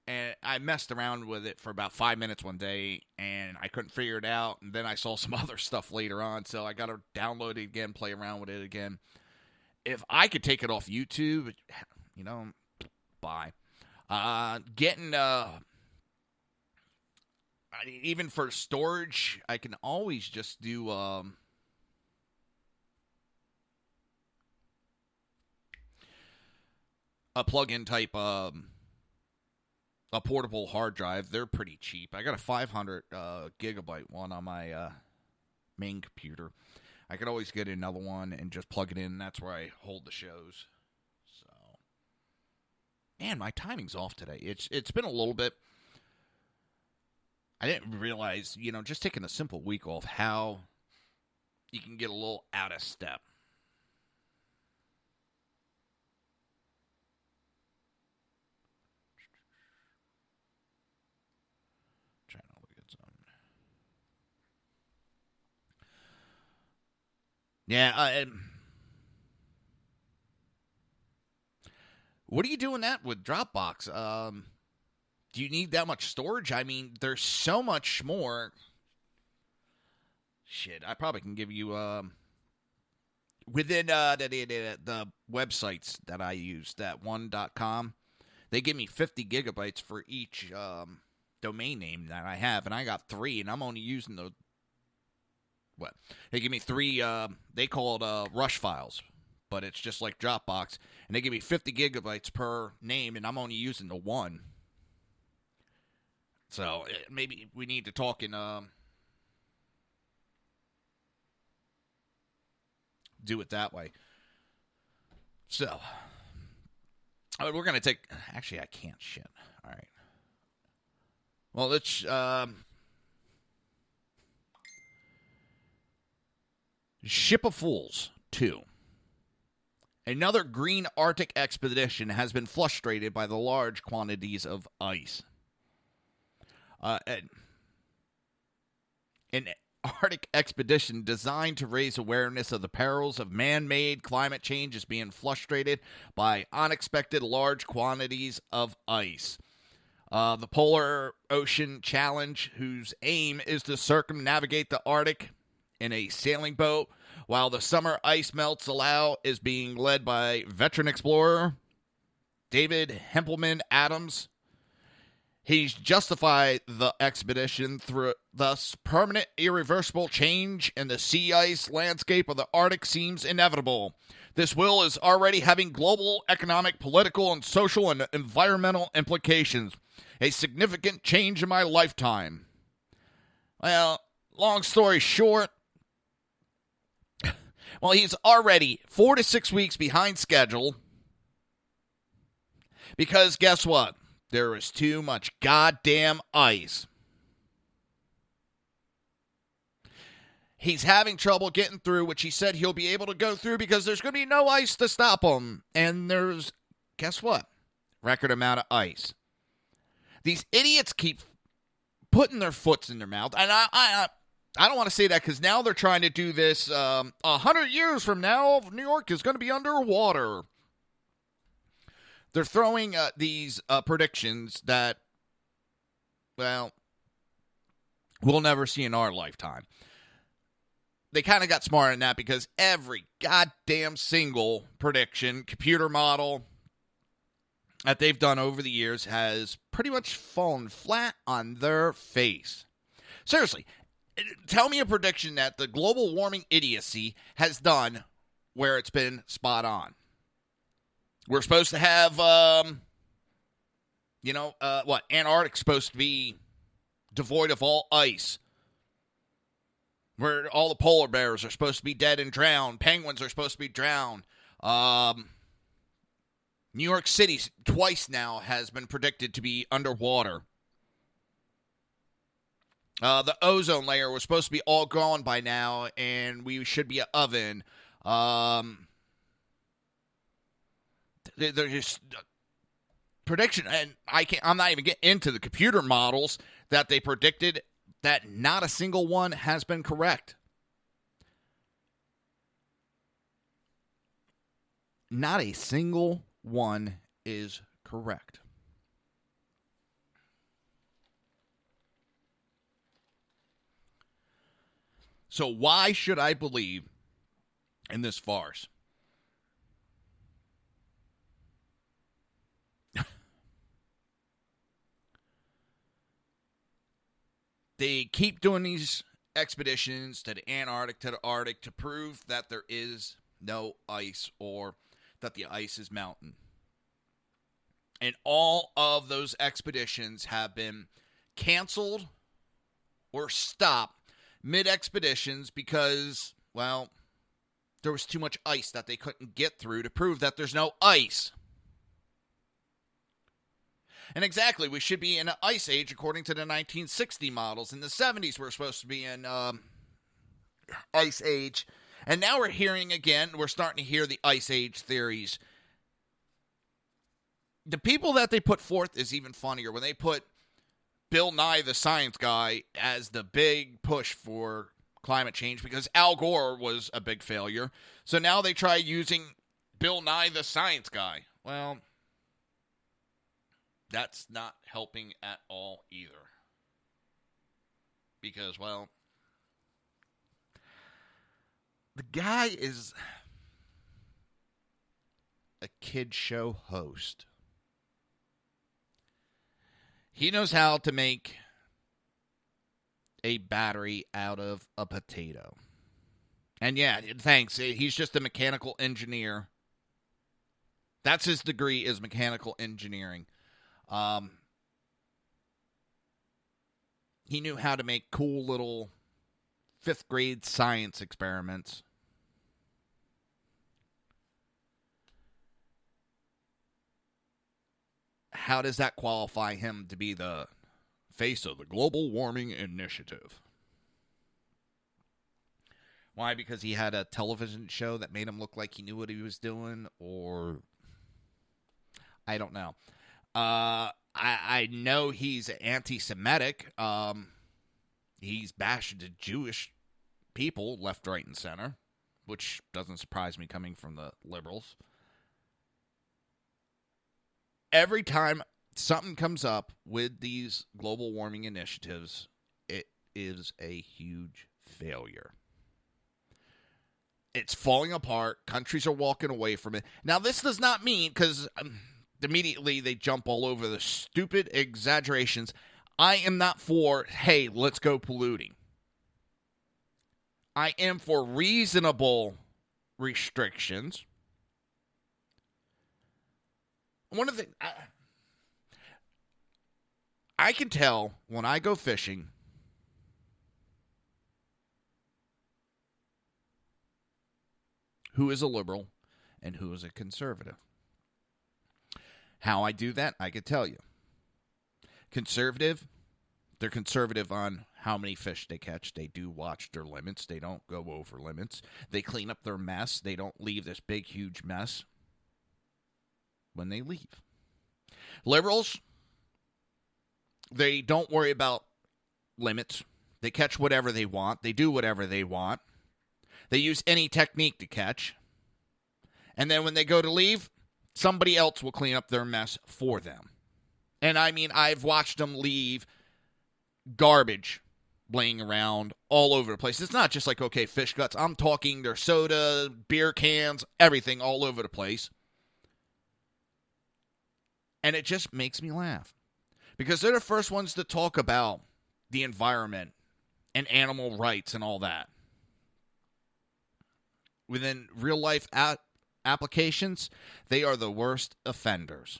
and I messed around with it for about 5 minutes one day, and I couldn't figure it out, and then I saw some other stuff later on, so I gotta download it again, play around with it again. If I could take it off YouTube, bye. Getting even for storage, I can always just do a plug-in type a portable hard drive. They're pretty cheap. I got a 500 gigabyte one on my main computer. I could always get another one and just plug it in. That's where I hold the shows. Man, my timing's off today. It's been a little bit. I didn't realize, just taking a simple week off, how you can get a little out of step. Trying to look at something. Yeah, what are you doing that with Dropbox? Do you need that much storage? I mean, there's so much more. Shit, I probably can give you within the websites that I use, that one.com, they give me 50 gigabytes for each domain name that I have, and I got 3, and I'm only using the what? They give me 3. They call it rush files. But it's just like Dropbox, and they give me 50 gigabytes per name, and I'm only using the 1. So maybe we need to talk and do it that way. So we're going to take... Actually, I can't shit. All right. Well, let's... Ship of Fools 2. Another green Arctic expedition has been frustrated by the large quantities of ice. An Arctic expedition designed to raise awareness of the perils of man-made climate change is being frustrated by unexpected large quantities of ice. The Polar Ocean Challenge, whose aim is to circumnavigate the Arctic in a sailing boat while the summer ice melts allow, is being led by veteran explorer David Hempelman Adams. He's justified the expedition through thus permanent, irreversible change in the sea ice landscape of the Arctic seems inevitable. This will is already having global, economic, political, and social and environmental implications. A significant change in my lifetime. Well, long story short, well, he's already 4 to 6 weeks behind schedule because guess what? There is too much goddamn ice. He's having trouble getting through, which he said he'll be able to go through because there's going to be no ice to stop him. And there's, guess what? Record amount of ice. These idiots keep putting their foots in their mouth. And I don't want to say that because now they're trying to do this 100 years from now, New York is going to be underwater. They're throwing these predictions that, well, we'll never see in our lifetime. They kind of got smart in that because every goddamn single prediction, computer model that they've done over the years has pretty much fallen flat on their face. Seriously, tell me a prediction that the global warming idiocy has done where it's been spot on. We're supposed to have, Antarctic's supposed to be devoid of all ice. Where all the polar bears are supposed to be dead and drowned. Penguins are supposed to be drowned. New York City twice now has been predicted to be underwater. The ozone layer was supposed to be all gone by now, and we should be an oven. They're just prediction, and I'm not even getting into the computer models that they predicted that not a single one has been correct. Not a single one is correct. So why should I believe in this farce? They keep doing these expeditions to the Antarctic, to the Arctic, to prove that there is no ice or that the ice is melting. And all of those expeditions have been canceled or stopped mid-expeditions because, well, there was too much ice that they couldn't get through to prove that there's no ice. And exactly, we should be in an ice age according to the 1960 models. In the 70s, we're supposed to be in ice age. And now we're starting to hear the ice age theories. The people that they put forth is even funnier. When they put Bill Nye the Science Guy as the big push for climate change, because Al Gore was a big failure. So now they try using Bill Nye the Science Guy. Well, that's not helping at all either. Because, well, the guy is a kid show host. He knows how to make a battery out of a potato. And yeah, thanks. He's just a mechanical engineer. That's his degree, is mechanical engineering. He knew how to make cool little 5th grade science experiments. How does that qualify him to be the face of the global warming initiative? Why? Because he had a television show that made him look like he knew what he was doing? Or I don't know. I know he's anti-Semitic. He's bashing the Jewish people left, right, and center, which doesn't surprise me coming from the liberals. Every time something comes up with these global warming initiatives, it is a huge failure. It's falling apart. Countries are walking away from it. Now, this does not mean, because immediately they jump all over the stupid exaggerations. I am not for, hey, let's go polluting. I am for reasonable restrictions. One of the I can tell when I go fishing who is a liberal and who is a conservative. How I do that, I could tell you. Conservative, they're conservative on how many fish they catch. They do watch their limits. They don't go over limits. They clean up their mess. They don't leave this big, huge mess when they leave. Liberals, they don't worry about limits. They catch whatever they want. They do whatever they want. They use any technique to catch. And then when they go to leave, somebody else will clean up their mess for them. And I mean, I've watched them leave garbage laying around all over the place. It's not just like, okay, fish guts. I'm talking their soda, beer cans, everything all over the place. And it just makes me laugh. Because they're the first ones to talk about the environment and animal rights and all that. Within real life applications, they are the worst offenders.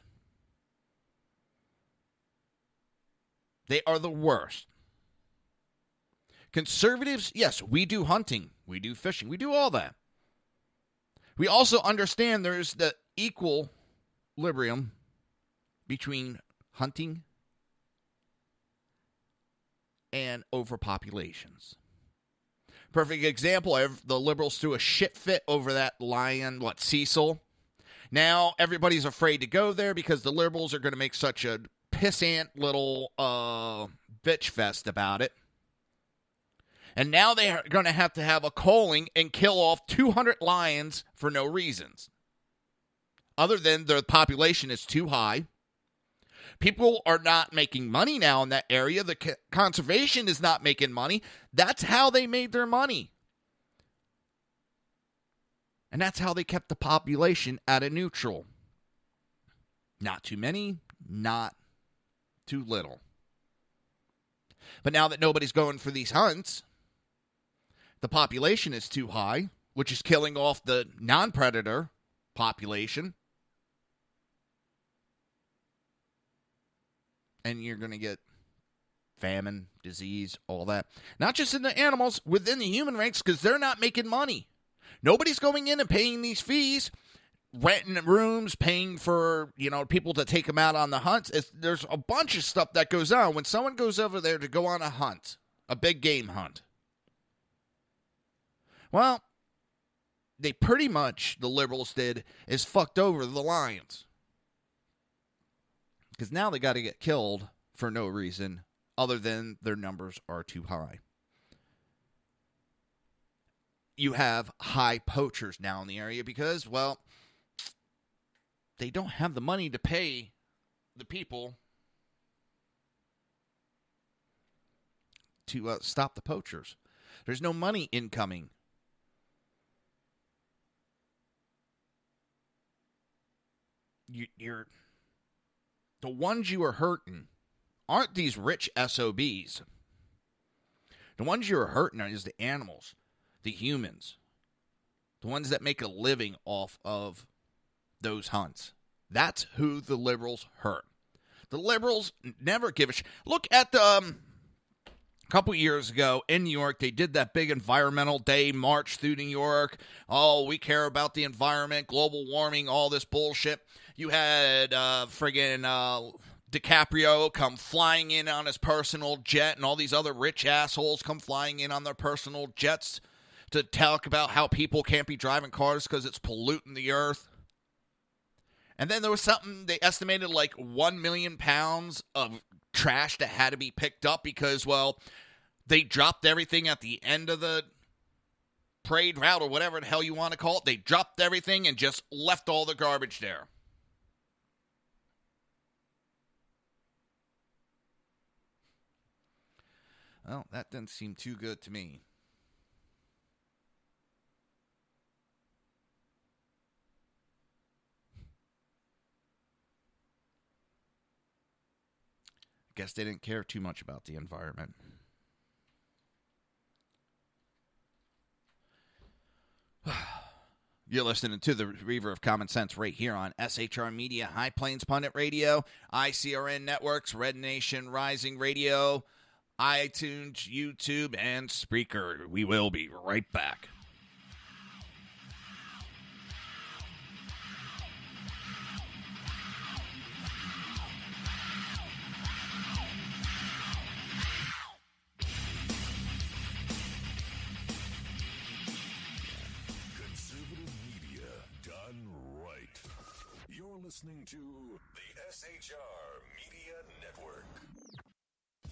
They are the worst. Conservatives, yes, we do hunting, we do fishing, we do all that. We also understand there's the equilibrium between hunting and overpopulations. Perfect example, the liberals threw a shit fit over that lion, Cecil. Now everybody's afraid to go there because the liberals are going to make such a pissant little bitch fest about it. And now they are going to have a culling and kill off 200 lions for no reasons. Other than the population is too high. People are not making money now in that area. The conservation is not making money. That's how they made their money. And that's how they kept the population at a neutral. Not too many, not too little. But now that nobody's going for these hunts, the population is too high, which is killing off the non-predator population. And you're going to get famine, disease, all that. Not just in the animals, within the human ranks, because they're not making money. Nobody's going in and paying these fees, renting rooms, paying for, people to take them out on the hunts. There's a bunch of stuff that goes on. When someone goes over there to go on a hunt, a big game hunt, well, they pretty much, the liberals did, is fucked over the lions. Because now they got to get killed for no reason other than their numbers are too high. You have high poachers now in the area because, well, they don't have the money to pay the people to stop the poachers. There's no money incoming. You're the ones you are hurting aren't these rich SOBs. The ones you are hurting is the animals, the humans, the ones that make a living off of those hunts. That's who the liberals hurt. The liberals never give a shit. Look at the couple years ago in New York, they did that big environmental day march through New York. Oh, we care about the environment, global warming, all this bullshit. You had DiCaprio come flying in on his personal jet, and all these other rich assholes come flying in on their personal jets to talk about how people can't be driving cars because it's polluting the earth. And then there was something, they estimated like 1 million pounds of trash that had to be picked up because, well, they dropped everything at the end of the parade route or whatever the hell you want to call it. They dropped everything and just left all the garbage there. Well, that didn't seem too good to me. Guess they didn't care too much about the environment. You're listening to the Reaver of Common Sense right here on SHR Media, High Plains Pundit Radio, ICRN Networks, Red Nation Rising Radio, iTunes, YouTube, and Spreaker. We will be right back. Listening to the SHR Media Network.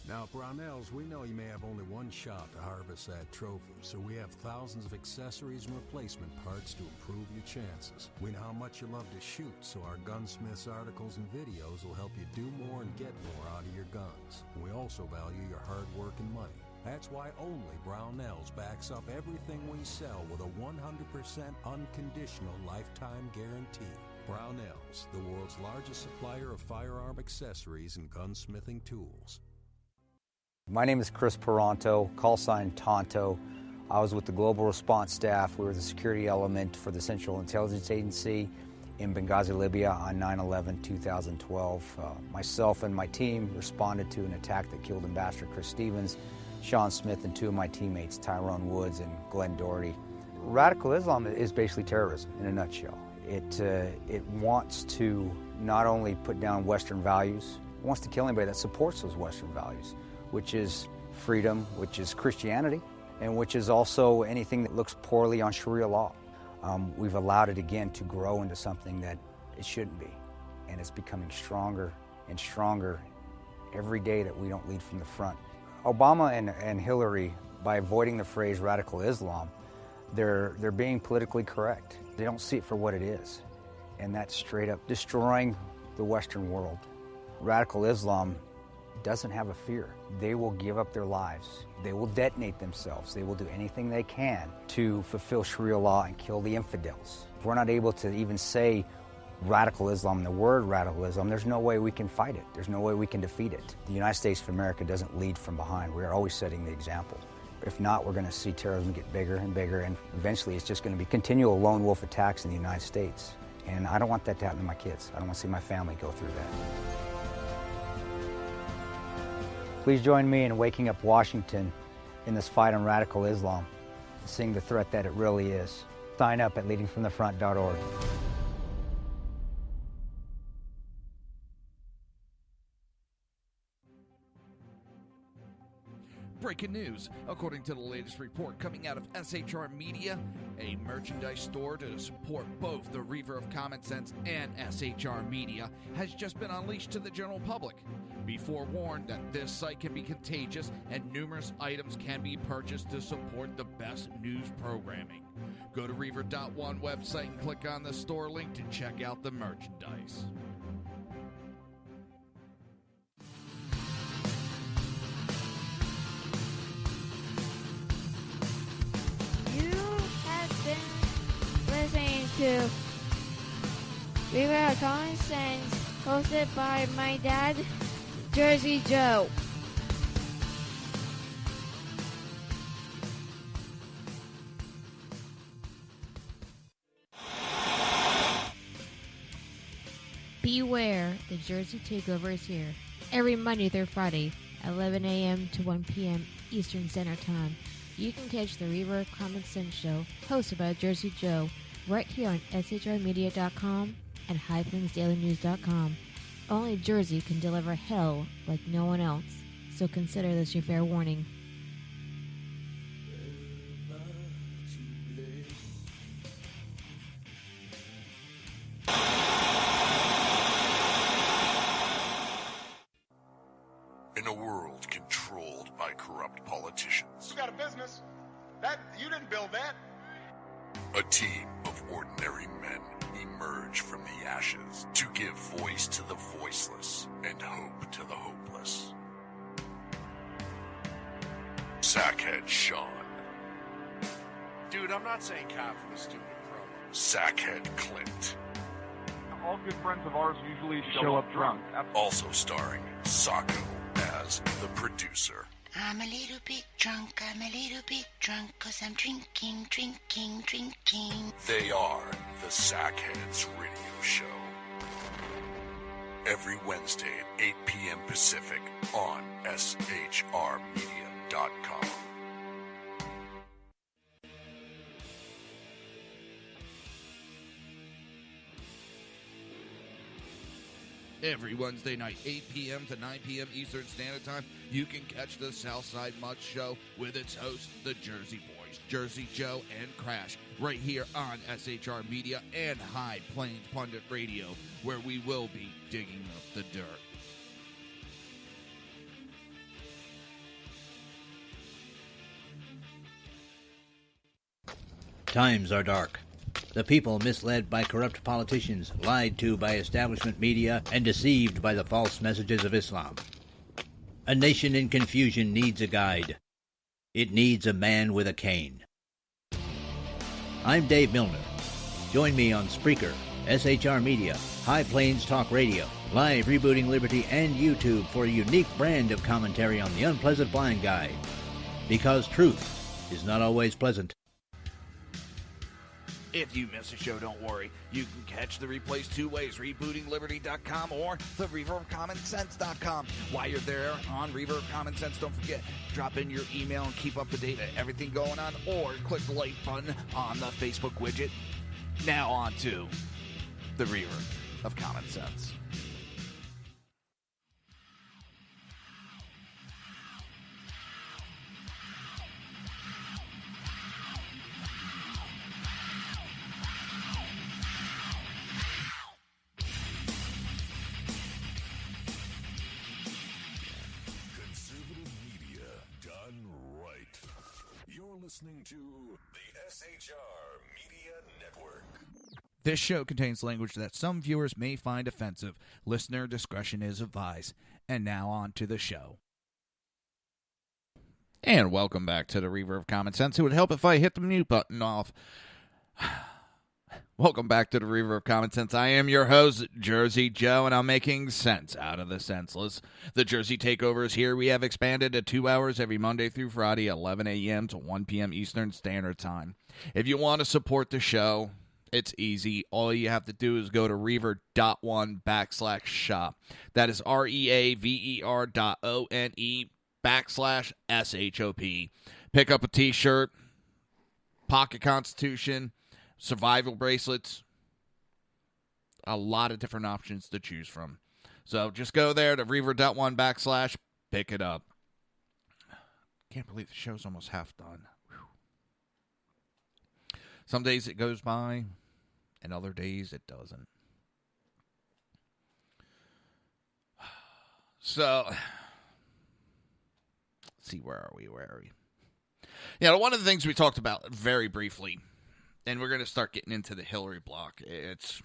Now, at Brownells, we know you may have only one shot to harvest that trophy, so we have thousands of accessories and replacement parts to improve your chances. We know how much you love to shoot, so our gunsmiths articles and videos will help you do more and get more out of your guns. And we also value your hard work and money. That's why only Brownells backs up everything we sell with a 100% unconditional lifetime guarantee. Brownells, the world's largest supplier of firearm accessories and gunsmithing tools. My name is Chris Peranto, call sign Tonto. I was with the Global Response Staff. We were the security element for the Central Intelligence Agency in Benghazi, Libya on 9/11/2012. Myself and my team responded to an attack that killed Ambassador Chris Stevens, Sean Smith, and two of my teammates, Tyrone Woods and Glenn Doherty. Radical Islam is basically terrorism in a nutshell. It wants to not only put down Western values, it wants to kill anybody that supports those Western values, which is freedom, which is Christianity, and which is also anything that looks poorly on Sharia law. We've allowed it again to grow into something that it shouldn't be, and it's becoming stronger and stronger every day that we don't lead from the front. Obama and Hillary, by avoiding the phrase radical Islam, they're being politically correct. They don't see it for what it is, and that's straight up destroying the Western world. Radical Islam doesn't have a fear. They will give up their lives. They will detonate themselves. They will do anything they can to fulfill Sharia law and kill the infidels. If we're not able to even say radical Islam, the word radical Islam, there's no way we can fight it. There's no way we can defeat it. The United States of America doesn't lead from behind. We're always setting the example. If not, we're going to see terrorism get bigger and bigger, and eventually it's just going to be continual lone wolf attacks in the United States. And I don't want that to happen to my kids. I don't want to see my family go through that. Please join me in waking up Washington in this fight on radical Islam, seeing the threat that it really is. Sign up at leadingfromthefront.org. Breaking news. According to the latest report coming out of SHR Media, a merchandise store to support both the Reaver of Common Sense and SHR Media has just been unleashed to the general public. Be forewarned that this site can be contagious and numerous items can be purchased to support the best news programming. Go to Reaver.one website and click on the store link to check out the merchandise. Listening to Reaver of Common Sense, hosted by my dad, Jersey Joe. Beware, the Jersey Takeover is here. Every Monday through Friday, 11 a.m. to 1 p.m. Eastern Standard Time. You can catch the Reaver of Common Sense show, hosted by Jersey Joe, right here on shrmedia.com and highplainsdailynews.com. Only Jersey can deliver hell like no one else, so consider this your fair warning. In a world controlled by corrupt politicians, You got a business. You didn't build that. a team of ordinary men emerge from the ashes to give voice to the voiceless and hope to the hopeless. Sackhead Sean, Dude, I'm not saying coffee is stupid, bro. Sackhead Clint, All good friends of ours usually show up drunk. also starring Sacco, is the producer. I'm a little bit drunk, I'm a little bit drunk, 'cause I'm drinking, drinking, drinking. They are the Sackheads Radio Show. Every Wednesday at 8 p.m. Pacific on shrmedia.com. Every Wednesday night, 8 p.m. to 9 p.m. Eastern Standard Time, you can catch the Southside Mutt Show with its hosts, the Jersey Boys, Jersey Joe and Crash, right here on SHR Media and High Plains Pundit Radio, where we will be digging up the dirt. Times are dark. The people misled by corrupt politicians, lied to by establishment media, and deceived by the false messages of Islam. A nation in confusion needs a guide. It needs a man with a cane. I'm Dave Milner. Join me on Spreaker, SHR Media, High Plains Talk Radio, Live Rebooting Liberty, and YouTube for a unique brand of commentary on the unpleasant blind guide. Because truth is not always pleasant. If you miss a show, don't worry. You can catch the replays two ways, rebootingliberty.com or the Reaver of Common Sense.com. While you're there on Reaver of Common Sense, don't forget, drop in your email and keep up to date on everything going on, or click the like button on the Facebook widget. Now on to the Reaver of Common Sense. Listening to the SHR Media Network. This show contains language that some viewers may find offensive. Listener discretion is advised. And now on to the show. And welcome back to the Reaver of Common Sense. It would help if I hit the mute button off. Welcome back to the Reaver of Common Sense. I am your host, Jersey Joe, and I'm making sense out of the senseless. The Jersey Takeover is here. We have expanded to 2 hours every Monday through Friday, 11 a.m. to 1 p.m. Eastern Standard Time. If you want to support the show, it's easy. All you have to do is go to reaver.one/shop. That is REAVER.ONE/SHOP. Pick up a t-shirt, Pocket Constitution, survival bracelets, a lot of different options to choose from. So just go there to reaver.one/, pick it up. Can't believe the show's almost half done. Whew. Some days it goes by, and other days it doesn't. So, let's see, where are we? Yeah, one of the things we talked about very briefly, and we're going to start getting into the Hillary block. It's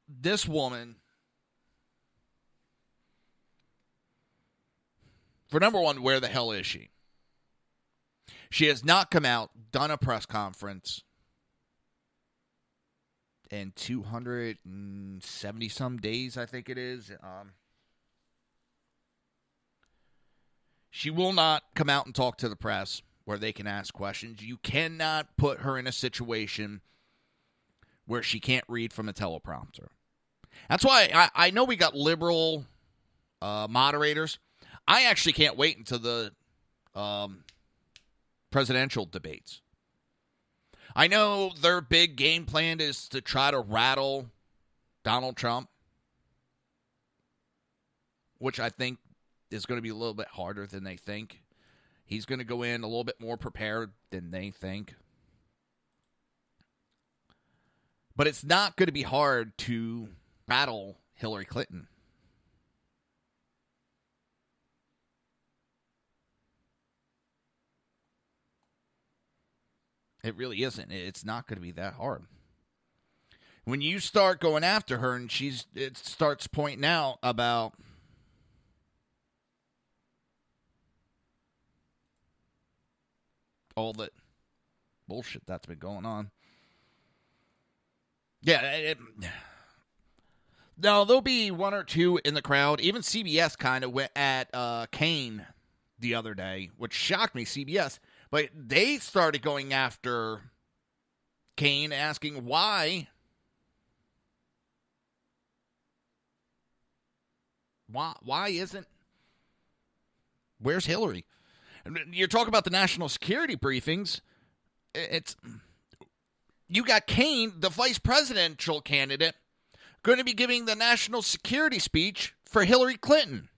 this woman, for number one, where the hell is she? She has not come out, done a press conference in 270 some days, I think it is. She will not come out and talk to the press where they can ask questions. You cannot put her in a situation where she can't read from a teleprompter. That's why I know we got liberal moderators. I actually can't wait until the presidential debates. I know their big game plan is to try to rattle Donald Trump, which I think is going to be a little bit harder than they think. He's going to go in a little bit more prepared than they think. But it's not going to be hard to battle Hillary Clinton. It really isn't. It's not going to be that hard. When you start going after her and it starts pointing out about all that bullshit that's been going on. Yeah, Now, there'll be one or two in the crowd. Even CBS kind of went at Kane the other day, which shocked me, CBS. But they started going after Kane, asking why. Why isn't... Where's Hillary? You're talking about the national security briefings. You got Kane, the vice presidential candidate, going to be giving the national security speech for Hillary Clinton.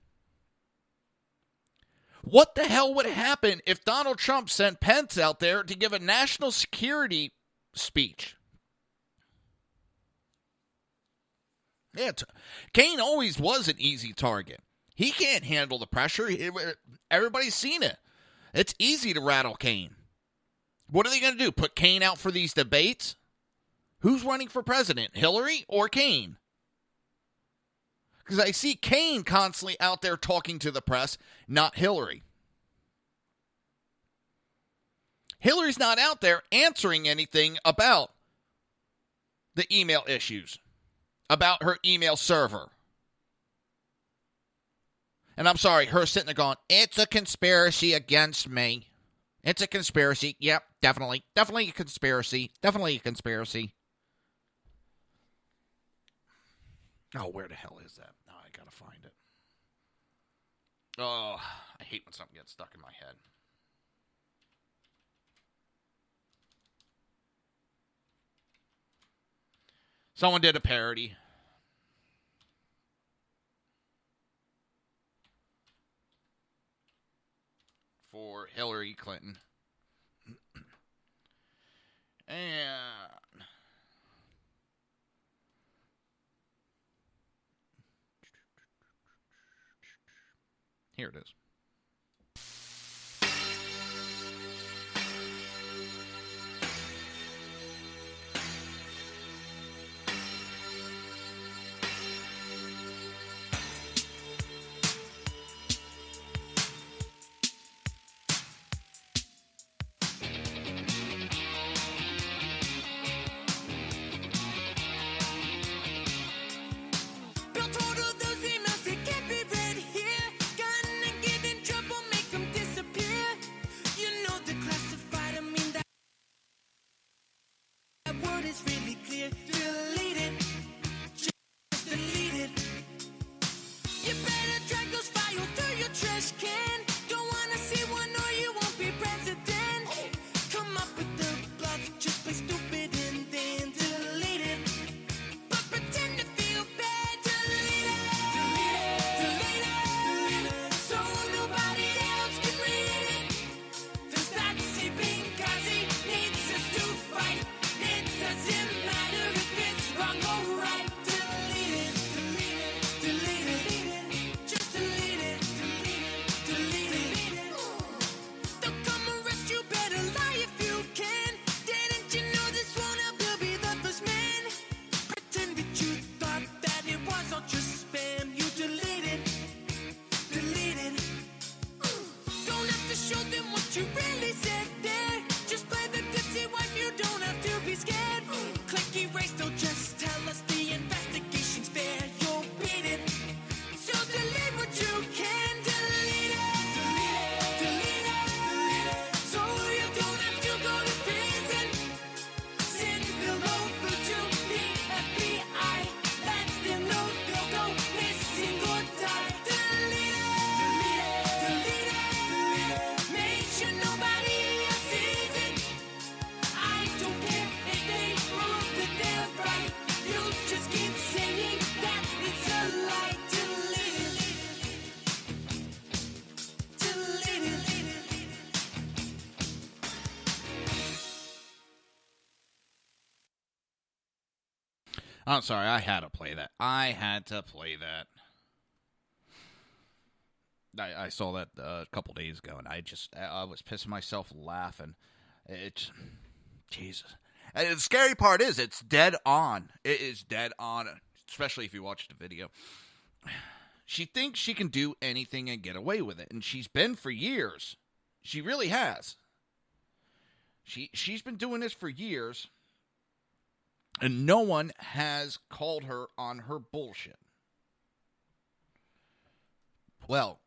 What the hell would happen if Donald Trump sent Pence out there to give a national security speech? Yeah, Kane always was an easy target. He can't handle the pressure. Everybody's seen it. It's easy to rattle Kane. What are they going to do? Put Kane out for these debates? Who's running for president, Hillary or Kane? Because I see Kane constantly out there talking to the press, not Hillary. Hillary's not out there answering anything about the email issues, about her email server. And I'm sorry, her sitting there going, it's a conspiracy against me. It's a conspiracy. Yep, definitely. Definitely a conspiracy. Definitely a conspiracy. Oh, where the hell is that? Oh, I gotta find it. Oh, I hate when something gets stuck in my head. Someone did a parody. For Hillary Clinton. And here it is. I'm sorry, I had to play that. I saw that a couple days ago, and I was pissing myself laughing. Jesus. And the scary part is, it's dead on. It is dead on, especially if you watch the video. She thinks she can do anything and get away with it, and she's been for years. She really has. She's been doing this for years. And no one has called her on her bullshit. Well,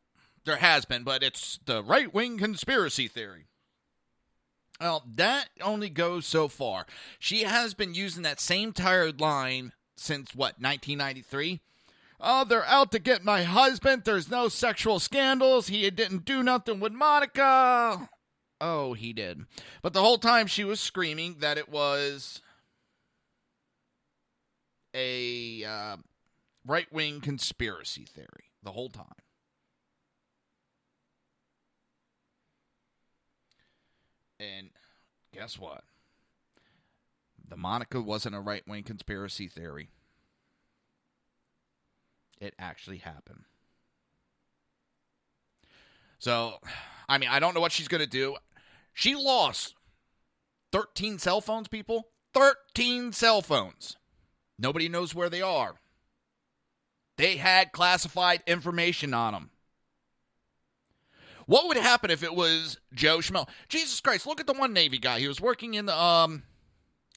there has been, but it's the right-wing conspiracy theory. Well, that only goes so far. She has been using that same tired line since, 1993? Oh, they're out to get my husband. There's no sexual scandals. He didn't do nothing with Monica. Oh, he did. But the whole time she was screaming that it was a right-wing conspiracy theory the whole time. And guess what? The Monica wasn't a right-wing conspiracy theory. It actually happened. So, I mean, I don't know what she's going to do. She lost 13 cell phones, people. 13 cell phones. Nobody knows where they are. They had classified information on them. What would happen if it was Joe Schmo? Jesus Christ, look at the one Navy guy. He was working in the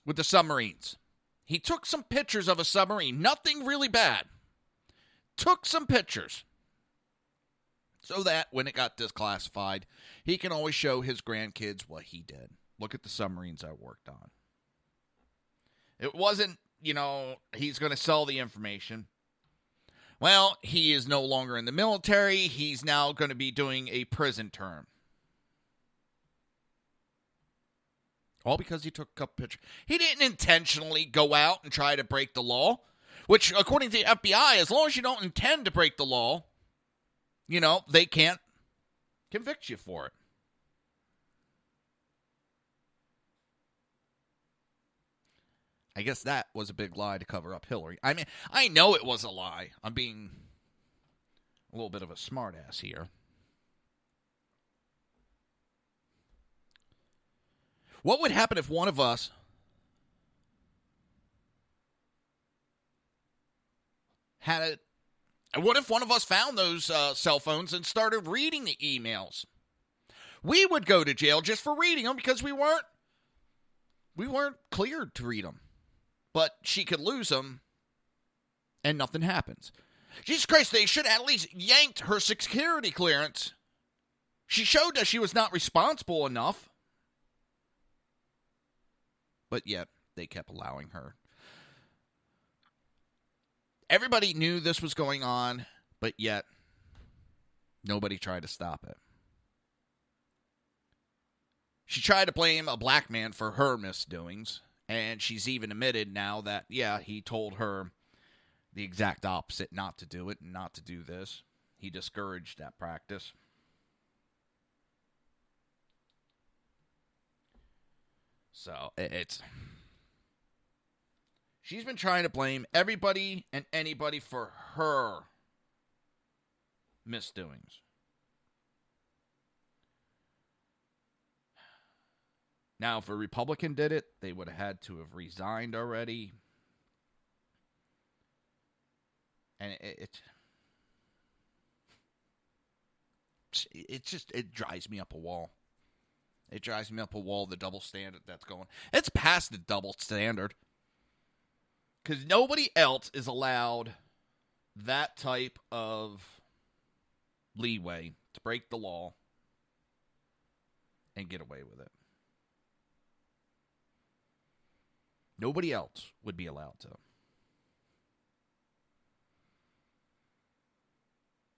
with the submarines. He took some pictures of a submarine. Nothing really bad. Took some pictures. So that when it got disclassified, he can always show his grandkids what he did. Look at the submarines I worked on. It wasn't, he's going to sell the information. Well, he is no longer in the military. He's now going to be doing a prison term. All because he took a couple pictures. He didn't intentionally go out and try to break the law, which, according to the FBI, as long as you don't intend to break the law, they can't convict you for it. I guess that was a big lie to cover up Hillary. I mean, I know it was a lie. I'm being a little bit of a smartass here. What would happen if one of us what if one of us found those cell phones and started reading the emails? We would go to jail just for reading them because we weren't cleared to read them. But she could lose them, and nothing happens. Jesus Christ, they should have at least yanked her security clearance. She showed that she was not responsible enough. But yet, they kept allowing her. Everybody knew this was going on, but yet, nobody tried to stop it. She tried to blame a black man for her misdoings. And she's even admitted now that, yeah, he told her the exact opposite, not to do it and not to do this. He discouraged that practice. So, she's been trying to blame everybody and anybody for her misdoings. Now, if a Republican did it, they would have had to have resigned already. And it drives me up a wall. It drives me up a wall, the double standard that's going. It's past the double standard. Because nobody else is allowed that type of leeway to break the law and get away with it. Nobody else would be allowed to.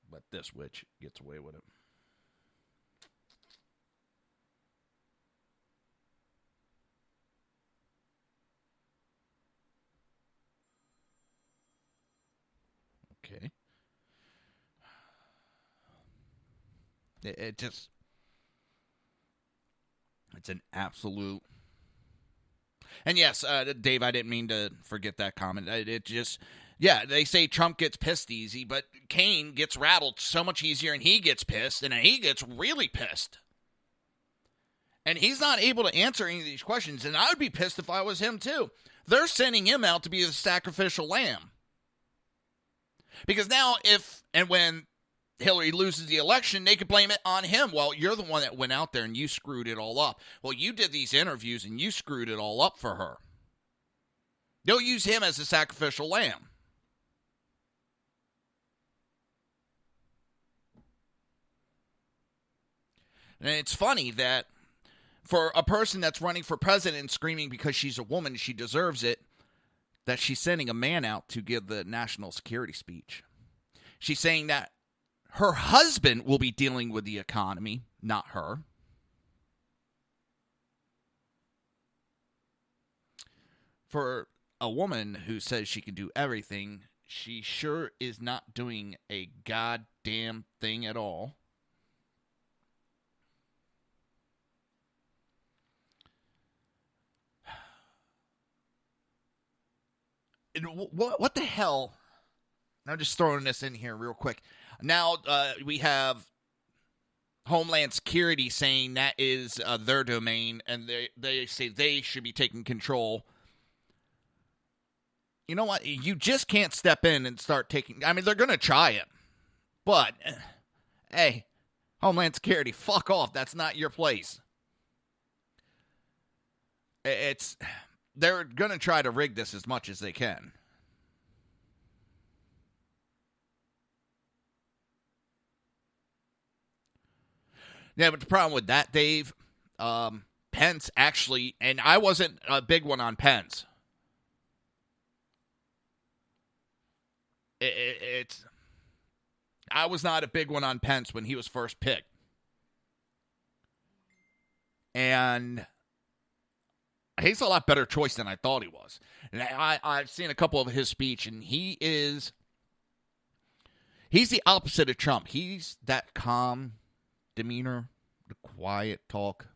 But this witch gets away with it. Okay. It's an absolute... And yes, Dave, I didn't mean to forget that comment. They say Trump gets pissed easy, but Kane gets rattled so much easier, and he gets pissed, and he gets really pissed. And he's not able to answer any of these questions, and I would be pissed if I was him too. They're sending him out to be the sacrificial lamb. Because now when Hillary loses the election, they could blame it on him. Well, you're the one that went out there and you screwed it all up. Well, you did these interviews and you screwed it all up for her. They'll use him as a sacrificial lamb. And it's funny that for a person that's running for president and screaming because she's a woman, she deserves it, that she's sending a man out to give the national security speech. She's saying that her husband will be dealing with the economy, not her. For a woman who says she can do everything, she sure is not doing a goddamn thing at all. What the hell? I'm just throwing this in here real quick. Now we have Homeland Security saying that is their domain, and they say they should be taking control. You know what? You just can't step in and start taking... I mean, they're going to try it. But, hey, Homeland Security, fuck off. That's not your place. They're going to try to rig this as much as they can. Yeah, but the problem with that, Dave, Pence actually, and I wasn't a big one on Pence. I was not a big one on Pence when he was first picked. And he's a lot better choice than I thought he was. And I've seen a couple of his speech, and he's the opposite of Trump. He's that calm demeanor, the quiet talk.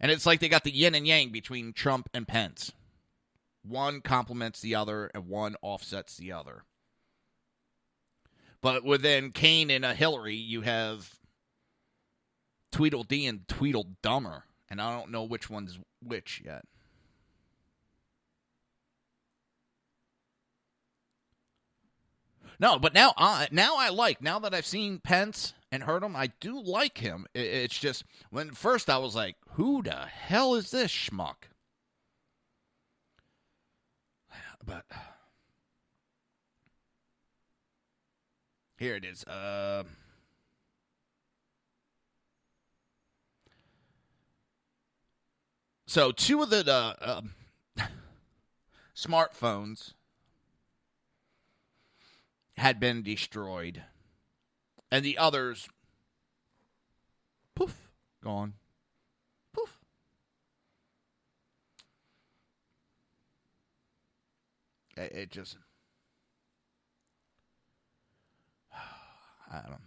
And it's like they got the yin and yang between Trump and Pence. One complements the other, and one offsets the other. But within Kane and Hillary, you have Tweedledee and Tweedledummer. And I don't know which one's which yet. No, but now that I've seen Pence and heard him, I do like him. It's just, when first I was like, who the hell is this schmuck? But here it is. So two of the smartphones had been destroyed, and the others, poof, gone. Poof. It just, I don't know.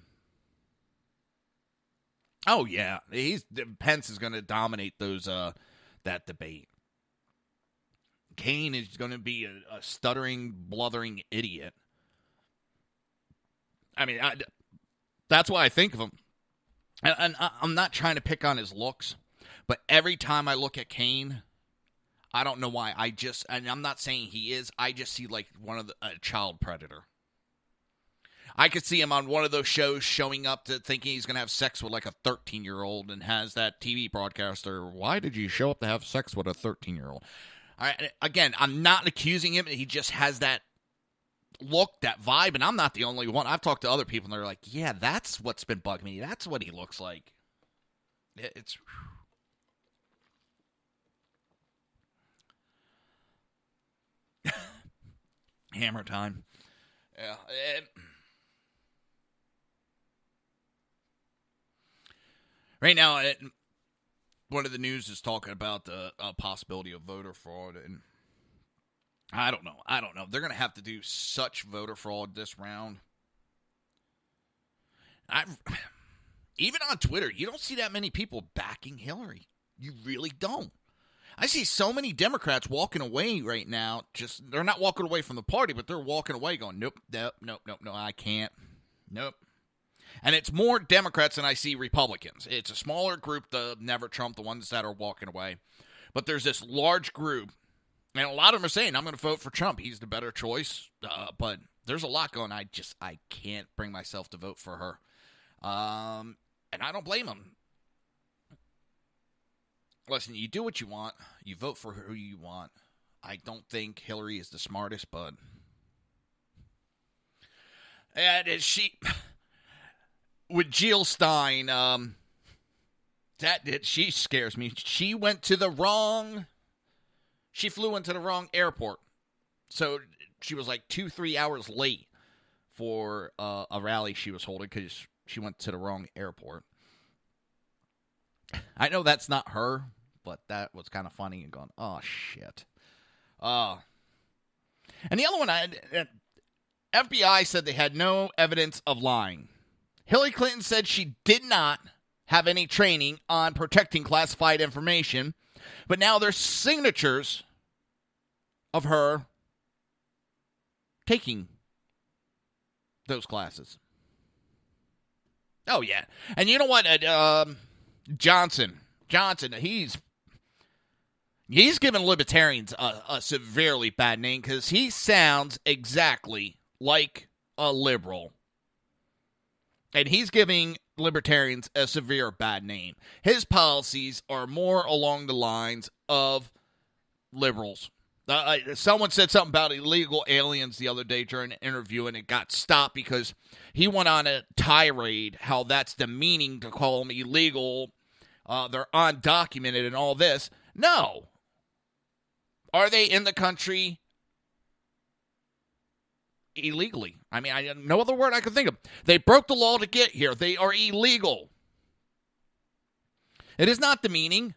Oh yeah, Pence is going to dominate those that debate. Kane is going to be a stuttering, bluthering idiot. I mean, that's why I think of him. And I'm not trying to pick on his looks, but every time I look at Kane, I don't know why. And I'm not saying he is. I just see like a child predator. I could see him on one of those shows showing up to thinking he's going to have sex with like a 13-year-old and has that TV broadcaster, why did you show up to have sex with a 13-year-old? All right, again, I'm not accusing him. He just has that look, that vibe, and I'm not the only one. I've talked to other people, and they're like, yeah, that's what's been bugging me. That's what he looks like. It's... Hammer time. Yeah. Right now, one of the news is talking about the possibility of voter fraud, and I don't know. They're going to have to do such voter fraud this round. Even on Twitter, you don't see that many people backing Hillary. You really don't. I see so many Democrats walking away right now. They're not walking away from the party, but they're walking away going, nope, I can't. Nope. And it's more Democrats than I see Republicans. It's a smaller group, the Never Trump, the ones that are walking away. But there's this large group, and a lot of them are saying, I'm going to vote for Trump. He's the better choice. But there's a lot going. I can't bring myself to vote for her. And I don't blame them. Listen, you do what you want. You vote for who you want. I don't think Hillary is the smartest, but... And she... With Jill Stein, she scares me. She flew into the wrong airport. So she was like 2-3 hours late for a rally she was holding because she went to the wrong airport. I know that's not her, but that was kind of funny and going, oh, shit. And the other one, FBI said they had no evidence of lying. Hillary Clinton said she did not have any training on protecting classified information, but now there's signatures of her taking those classes. Oh, yeah. And you know what? Johnson, he's giving libertarians a severely bad name because he sounds exactly like a liberal. And he's giving libertarians a severe bad name. His policies are more along the lines of liberals. Someone said something about illegal aliens the other day during an interview, and it got stopped because he went on a tirade how that's demeaning to call them illegal. They're undocumented and all this. No. Are they in the country illegally? I mean, no other word I can think of. They broke the law to get here. They are illegal. It is not demeaning.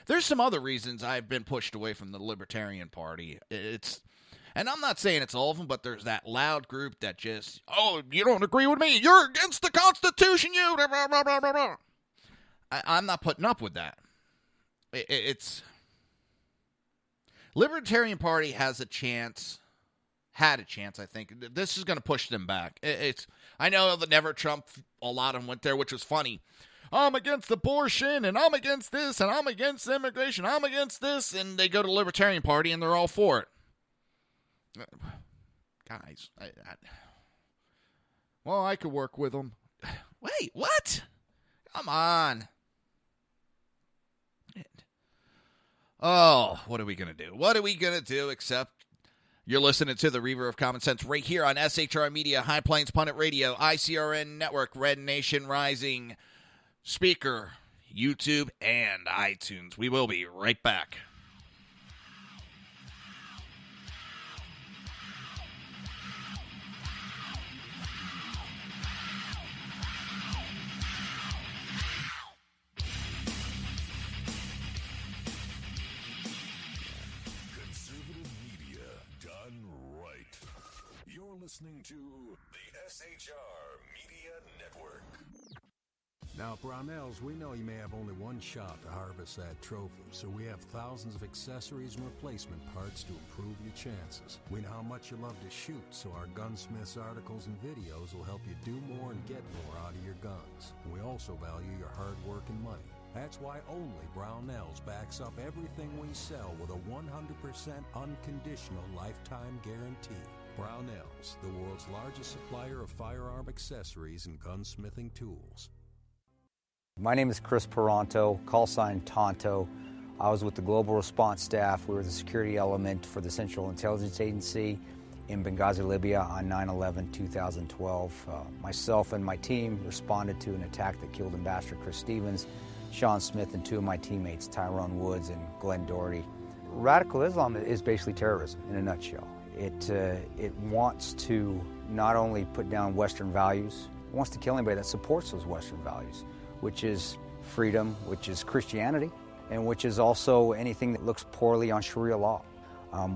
There's some other reasons I've been pushed away from the Libertarian Party. And I'm not saying it's all of them, but there's that loud group that just, oh, you don't agree with me. You're against the Constitution, you. Blah, blah, blah, blah, blah. I'm not putting up with that. It's Libertarian Party had a chance, I think. This is going to push them back. I know the Never Trump, a lot of them went there, which was funny. I'm against abortion, and I'm against this, and I'm against immigration, I'm against this, and they go to the Libertarian Party, and they're all for it. Guys, well, I could work with them. Wait, what? Come on. Oh, what are we going to do? What are we going to do except you're listening to the Reaver of Common Sense right here on SHR Media, High Plains Pundit Radio, ICRN Network, Red Nation Rising, Speaker, YouTube, and iTunes. We will be right back. Listening to the SHR Media Network. Now, Brownells, we know you may have only one shot to harvest that trophy, so we have thousands of accessories and replacement parts to improve your chances. We know how much you love to shoot, so our Gunsmiths articles and videos will help you do more and get more out of your guns. And we also value your hard work and money. That's why only Brownells backs up everything we sell with a 100% unconditional lifetime guarantee. Brownells, the world's largest supplier of firearm accessories and gunsmithing tools. My name is Chris Peranto, call sign Tonto. I was with the Global Response Staff. We were the security element for the Central Intelligence Agency in Benghazi, Libya on 9/11/2012. Myself and my team responded to an attack that killed Ambassador Chris Stevens, Sean Smith, and two of my teammates, Tyrone Woods and Glenn Doherty. Radical Islam is basically terrorism in a nutshell. It wants to not only put down Western values, it wants to kill anybody that supports those Western values, which is freedom, which is Christianity, and which is also anything that looks poorly on Sharia law.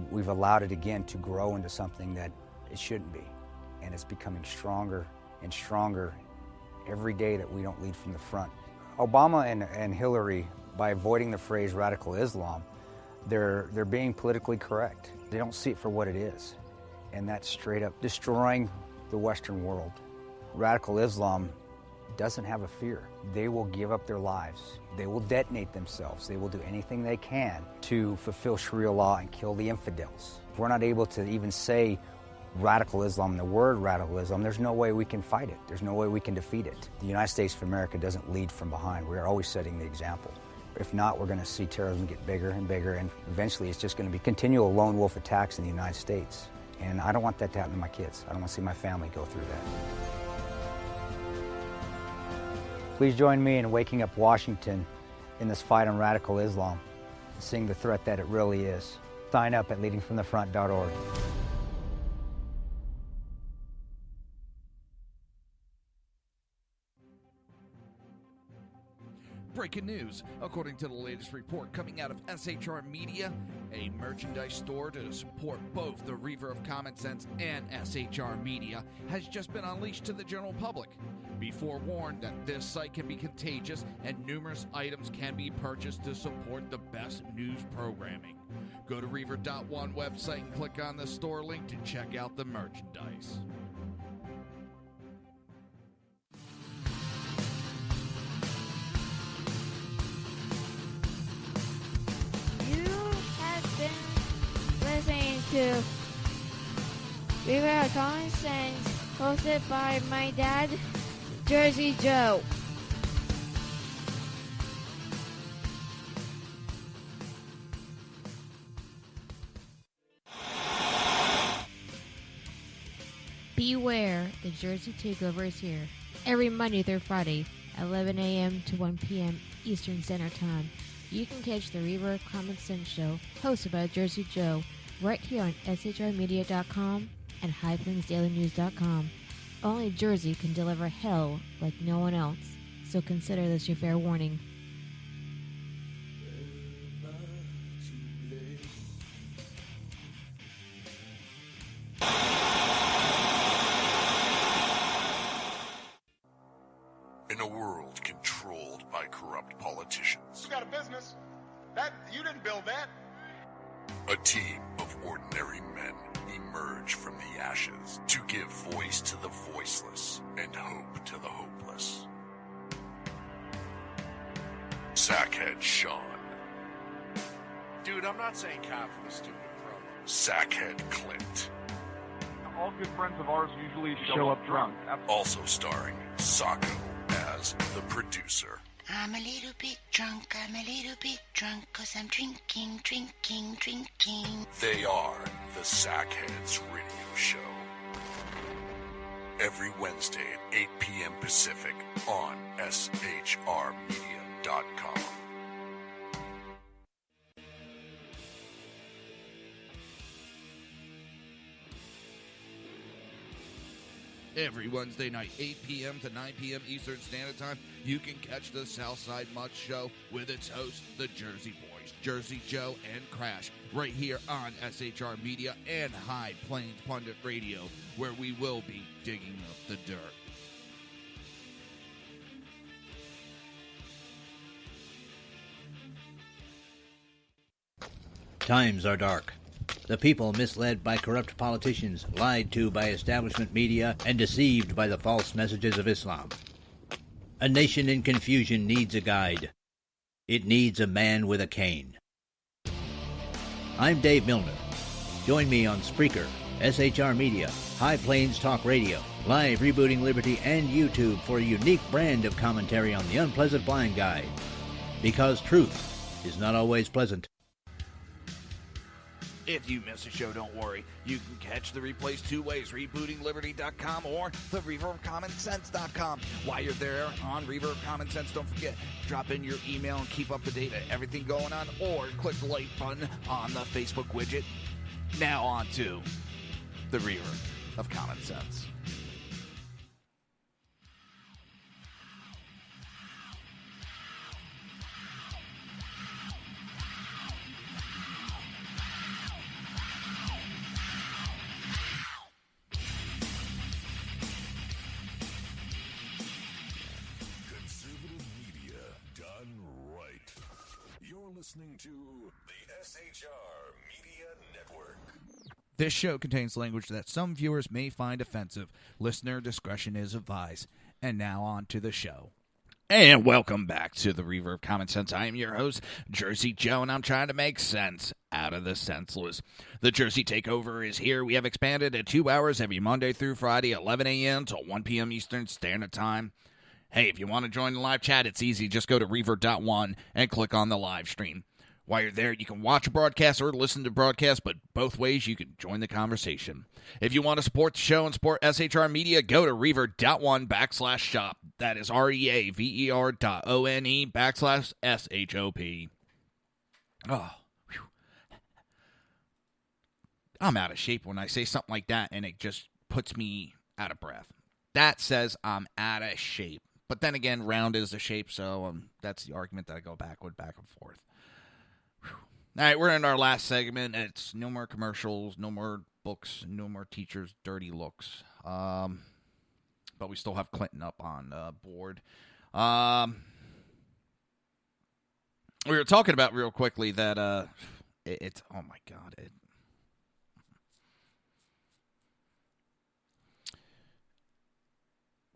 We've allowed it again to grow into something that it shouldn't be, and it's becoming stronger and stronger every day that we don't lead from the front. Obama and Hillary, by avoiding the phrase radical Islam, they're being politically correct. They don't see it for what it is, and that's straight up destroying the Western world. Radical Islam doesn't have a fear. They will give up their lives. They will detonate themselves. They will do anything they can to fulfill Sharia law and kill the infidels. If we're not able to even say radical Islam, the word radical Islam, there's no way we can fight it. There's no way we can defeat it. The United States of America doesn't lead from behind. We are always setting the example. If not, we're going to see terrorism get bigger and bigger, and eventually it's just going to be continual lone wolf attacks in the United States. And I don't want that to happen to my kids. I don't want to see my family go through that. Please join me in waking up Washington in this fight on radical Islam, seeing the threat that it really is. Sign up at leadingfromthefront.org. Breaking news. According to the latest report coming out of SHR Media, a merchandise store to support both the Reaver of Common Sense and SHR Media has just been unleashed to the general public. Be forewarned that this site can be contagious and numerous items can be purchased to support the best news programming. Go to Reaver.one website and click on the store link to check out the merchandise. Listening to Reaver of Common Sense, hosted by my dad, Jersey Joe. Beware, the Jersey Takeover is here. Every Monday through Friday, 11 a.m. to 1 p.m. Eastern Standard Time. You can catch the Reaver of Common Sense show, hosted by Jersey Joe, right here on shrmedia.com and highplainsdailynews.com. Only Jersey can deliver hell like no one else, so consider this your fair warning. In a world controlled by corrupt politicians, You got a business. That you didn't build that. a team of ordinary men emerge from the ashes to give voice to the voiceless and hope to the hopeless. Sackhead Sean, Dude, I'm not saying coffee is stupid, bro. Sackhead Clint, All good friends of ours usually show up drunk. also starring Sacco as the producer. I'm a little bit drunk, I'm a little bit drunk, 'cause I'm drinking, drinking, drinking. They are the Sackheads Radio Show. Every Wednesday at 8 p.m. Pacific on shrmedia.com. Every Wednesday night, 8 p.m. to 9 p.m. Eastern Standard Time, you can catch the Southside Mutt Show with its hosts, the Jersey Boys, Jersey Joe and Crash, right here on SHR Media and High Plains Pundit Radio, where we will be digging up the dirt. Times are dark. The people misled by corrupt politicians, lied to by establishment media, and deceived by the false messages of Islam. A nation in confusion needs a guide. It needs a man with a cane. I'm Dave Milner. Join me on Spreaker, SHR Media, High Plains Talk Radio, Live Rebooting Liberty, and YouTube for a unique brand of commentary on the unpleasant blind guide. Because truth is not always pleasant. If you miss a show, don't worry. You can catch the replays two ways, rebootingliberty.com or the reaverofcommonsense.com. While you're there on Reaver of Common Sense, don't forget, drop in your email and keep up to date on everything going on, or click the like button on the Facebook widget. Now on to the Reaver of Common Sense. Listening to the SHR Media Network. This show contains language that some viewers may find offensive. Listener discretion is advised. And now on to the show. And welcome back to the Reaver of Common Sense. I am your host, Jersey Joe, and I'm trying to make sense out of the senseless. The Jersey Takeover is here. We have expanded to 2 hours every Monday through Friday, 11 a.m. to 1 p.m. Eastern Standard Time. Hey, if you want to join the live chat, it's easy. Just go to Reaver.one and click on the live stream. While you're there, you can watch a broadcast or listen to broadcast, but both ways you can join the conversation. If you want to support the show and support SHR Media, go to Reaver.one/shop. That is REAVER.ONE/SHOP. Oh, whew. I'm out of shape when I say something like that, and it just puts me out of breath. That says I'm out of shape. But then again, round is the shape, so that's the argument that I go back and forth. All right, we're in our last segment. It's no more commercials, no more books, no more teachers' dirty looks. But we still have Clinton up on board. We were talking about real quickly that it's, oh my God.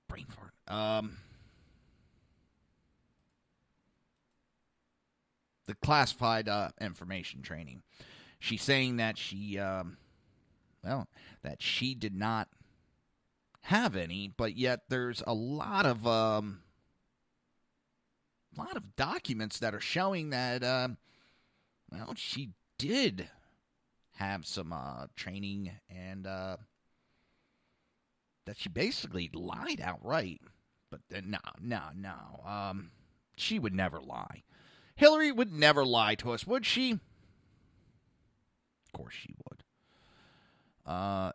Brain fart. The classified information training. She's saying that she did not have any, but yet there's a lot of documents that are showing that she did have some training, and that she basically lied outright. But no. She would never lie. Hillary would never lie to us, would she? Of course she would. There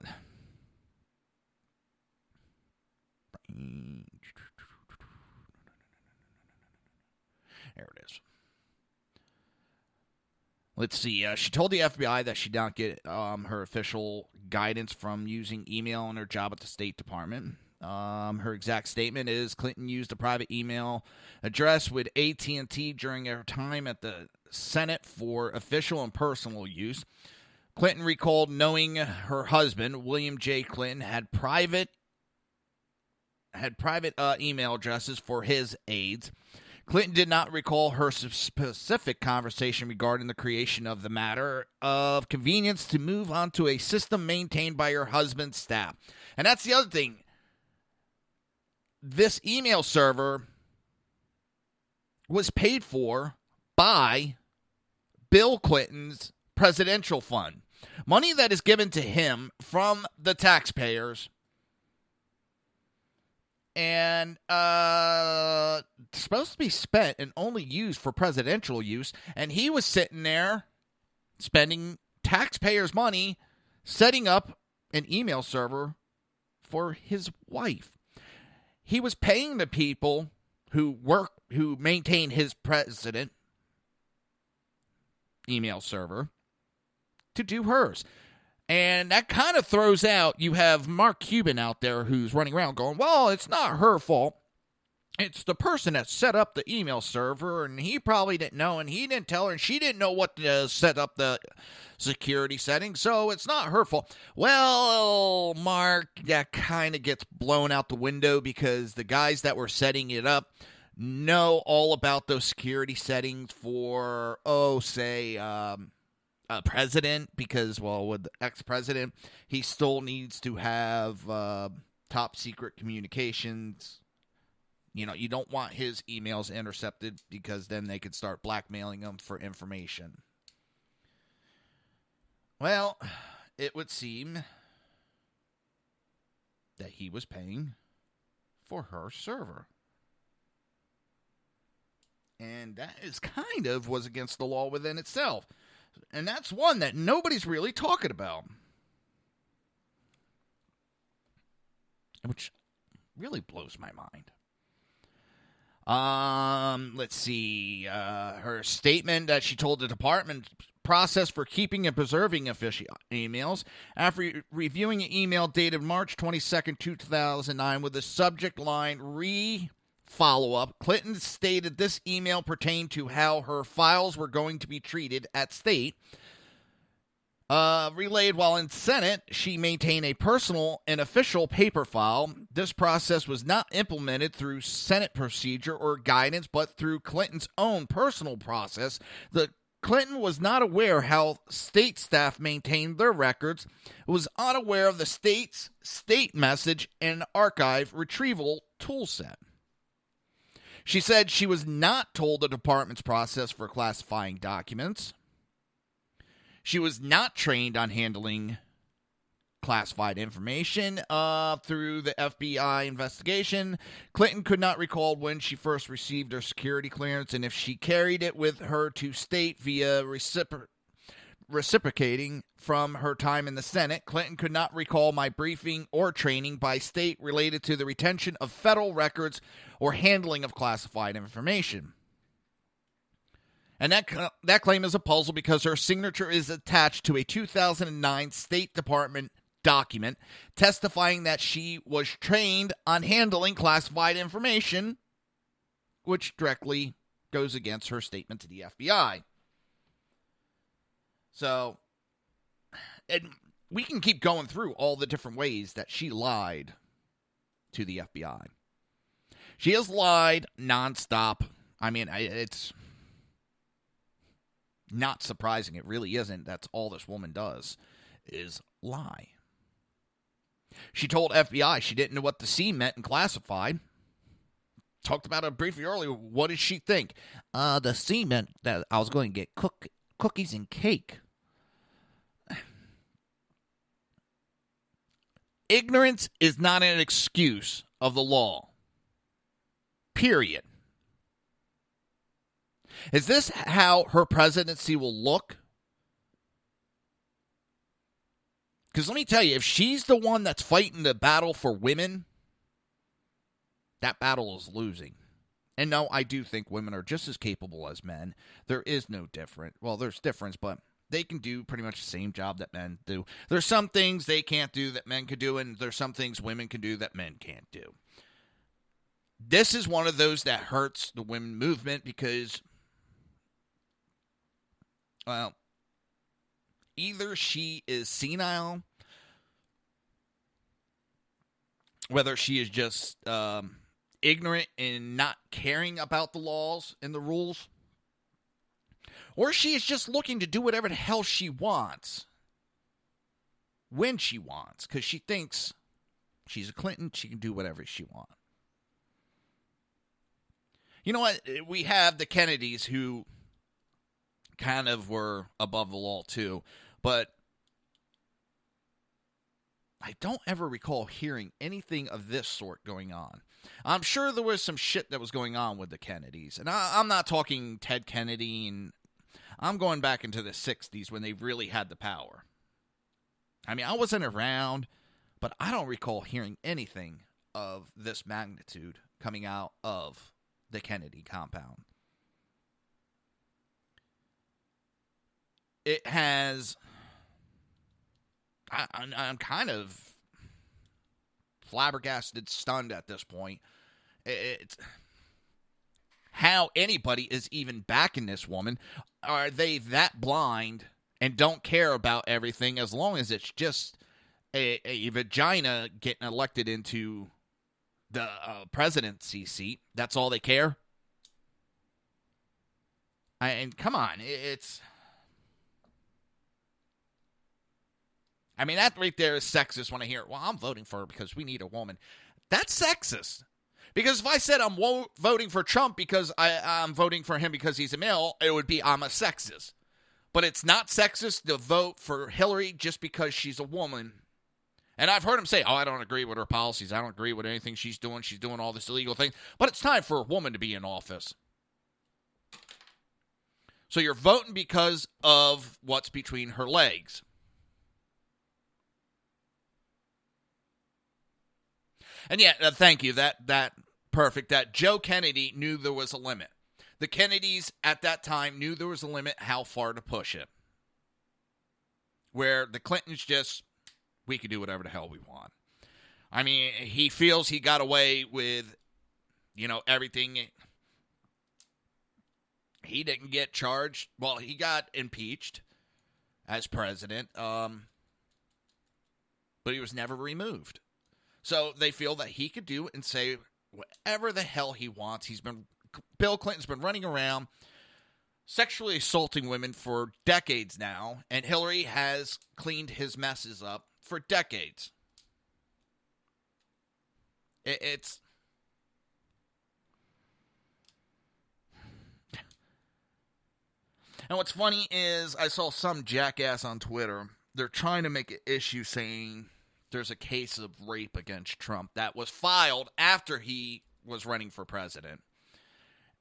it is. Let's see. She told the FBI that she did not get her official guidance from using email in her job at the State Department. Her exact statement is Clinton used a private email address with AT&T during her time at the Senate for official and personal use. Clinton recalled knowing her husband, William J. Clinton, had private email addresses for his aides. Clinton did not recall her specific conversation regarding the creation of the matter of convenience to move on to a system maintained by her husband's staff. And that's the other thing. This email server was paid for by Bill Clinton's presidential fund. Money that is given to him from the taxpayers and supposed to be spent and only used for presidential use. And he was sitting there spending taxpayers' money setting up an email server for his wife. He was paying the people who maintain his president email server to do hers. And that kind of throws out, you have Mark Cuban out there who's running around going, well, it's not her fault. It's the person that set up the email server, and he probably didn't know, and he didn't tell her, and she didn't know what to set up the security settings, so it's not her fault. Well, Mark, that kind of gets blown out the window because the guys that were setting it up know all about those security settings for, say, a president, because, well, with the ex-president, he still needs to have top secret communications. You know, you don't want his emails intercepted because then they could start blackmailing him for information. Well, it would seem that he was paying for her server. And that is kind of was against the law within itself. And that's one that nobody's really talking about. Which really blows my mind. Let's see. Her statement that she told the department process for keeping and preserving official emails. After reviewing an email dated March 22nd, 2009 with the subject line follow-up, Clinton stated this email pertained to how her files were going to be treated at State. Relayed while in Senate, she maintained a personal and official paper file. This process was not implemented through Senate procedure or guidance, but through Clinton's own personal process. Clinton was not aware how state staff maintained their records, was unaware of the state's state message and archive retrieval toolset. She said she was not told the department's process for classifying documents. She was not trained on handling classified information through the FBI investigation. Clinton could not recall when she first received her security clearance and if she carried it with her to state via reciprocating from her time in the Senate. Clinton could not recall my briefing or training by state related to the retention of federal records or handling of classified information. And that claim is a puzzle because her signature is attached to a 2009 State Department document testifying that she was trained on handling classified information, which directly goes against her statement to the FBI. So, and we can keep going through all the different ways that she lied to the FBI. She has lied nonstop. I mean, it's not surprising. It really isn't. That's all this woman does is lie. She told FBI she didn't know what the C meant in classified. Talked about it briefly earlier. What did she think? The C meant that I was going to get cookies and cake. Ignorance is not an excuse of the law. Period. Is this how her presidency will look? Because let me tell you, if she's the one that's fighting the battle for women, that battle is losing. And no, I do think women are just as capable as men. There is no difference. Well, there's difference, but they can do pretty much the same job that men do. There's some things they can't do that men can do, and there's some things women can do that men can't do. This is one of those that hurts the women movement because, well, either she is senile, whether she is just ignorant and not caring about the laws and the rules, or she is just looking to do whatever the hell she wants when she wants, because she thinks she's a Clinton, she can do whatever she wants. You know what? We have the Kennedys who kind of were above the law too, but I don't ever recall hearing anything of this sort going on. I'm sure there was some shit that was going on with the Kennedys, and I'm not talking Ted Kennedy, and I'm going back into the 60s when they really had the power. I mean, I wasn't around, but I don't recall hearing anything of this magnitude coming out of the Kennedy compound. It has... I'm kind of flabbergasted, stunned at this point. It's how anybody is even backing this woman. Are they that blind and don't care about everything as long as it's just a vagina getting elected into the presidency seat? That's all they care? And come on, it's... I mean, that right there is sexist when I hear, well, I'm voting for her because we need a woman. That's sexist. Because if I said I'm voting for Trump because I'm voting for him because he's a male, it would be I'm a sexist. But it's not sexist to vote for Hillary just because she's a woman. And I've heard him say, I don't agree with her policies. I don't agree with anything she's doing. She's doing all this illegal thing. But it's time for a woman to be in office. So you're voting because of what's between her legs. And yeah, thank you. That perfect. That Joe Kennedy knew there was a limit. The Kennedys at that time knew there was a limit how far to push it. Where the Clintons just, we can do whatever the hell we want. I mean, he feels he got away with, everything. He didn't get charged. Well, he got impeached as president, but he was never removed. So they feel that he could do and say whatever the hell he wants. Bill Clinton's been running around sexually assaulting women for decades now, and Hillary has cleaned his messes up for decades. It's... And what's funny is I saw some jackass on Twitter. They're trying to make an issue saying there's a case of rape against Trump that was filed after he was running for president.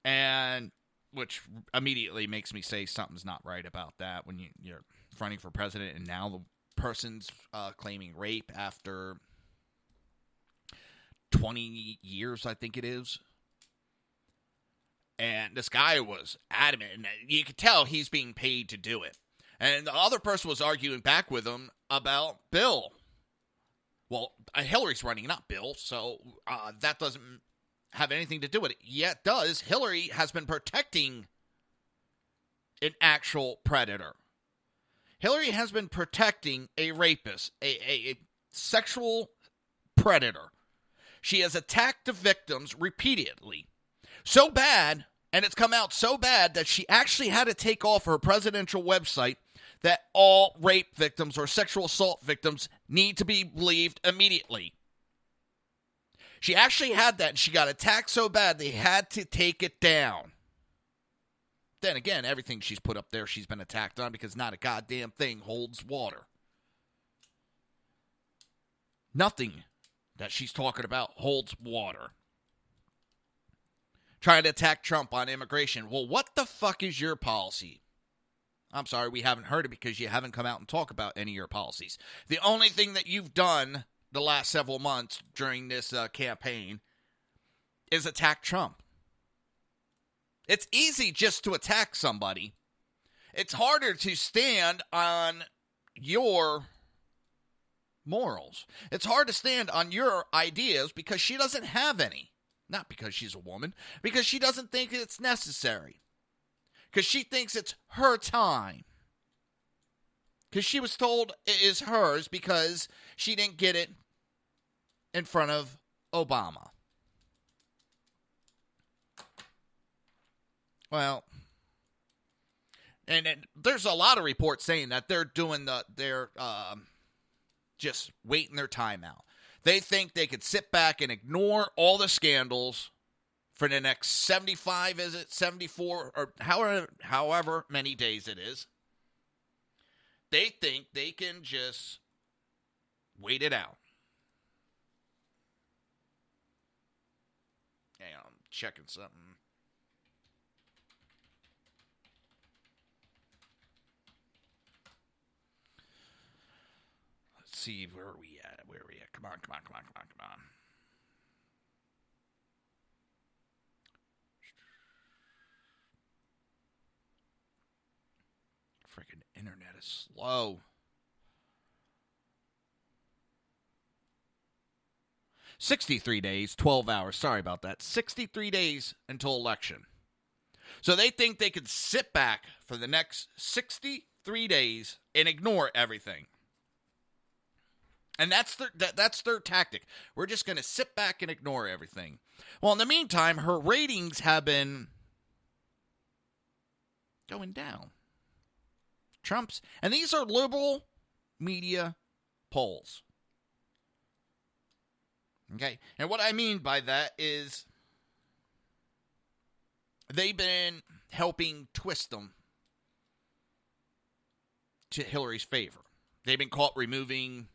And which immediately makes me say something's not right about that when you're running for president and now the person's claiming rape after 20 years, I think it is. And this guy was adamant, and you could tell he's being paid to do it. And the other person was arguing back with him about Bill. Well, Hillary's running, not Bill, so that doesn't have anything to do with it. Yeah, it does. Hillary has been protecting an actual predator. Hillary has been protecting a rapist, a sexual predator. She has attacked the victims repeatedly. So bad, and it's come out so bad that she actually had to take off her presidential website that all rape victims or sexual assault victims need to be believed immediately. She actually had that, and she got attacked so bad they had to take it down. Then again, everything she's put up there she's been attacked on because not a goddamn thing holds water. Nothing that she's talking about holds water. Trying to attack Trump on immigration. Well, what the fuck is your policy? I'm sorry, we haven't heard it because you haven't come out and talk about any of your policies. The only thing that you've done the last several months during this campaign is attack Trump. It's easy just to attack somebody. It's harder to stand on your morals. It's hard to stand on your ideas because she doesn't have any. Not because she's a woman, because she doesn't think it's necessary. Because she thinks it's her time. Because she was told it is hers because she didn't get it in front of Obama. Well, and there's a lot of reports saying that they're doing they're just waiting their time out. They think they could sit back and ignore all the scandals for the next 75, is it 74, or however many days it is. They think they can just wait it out. Hang on, I'm checking something. Let's see, where are we at? Come on. Freaking internet is slow. 63 days, 12 hours. Sorry about that. 63 days until election. So they think they could sit back for the next 63 days and ignore everything. And that's their tactic. We're just going to sit back and ignore everything. Well, in the meantime, her ratings have been going down. Trump's, and these are liberal media polls. Okay? And what I mean by that is they've been helping twist them to Hillary's favor. They've been caught removing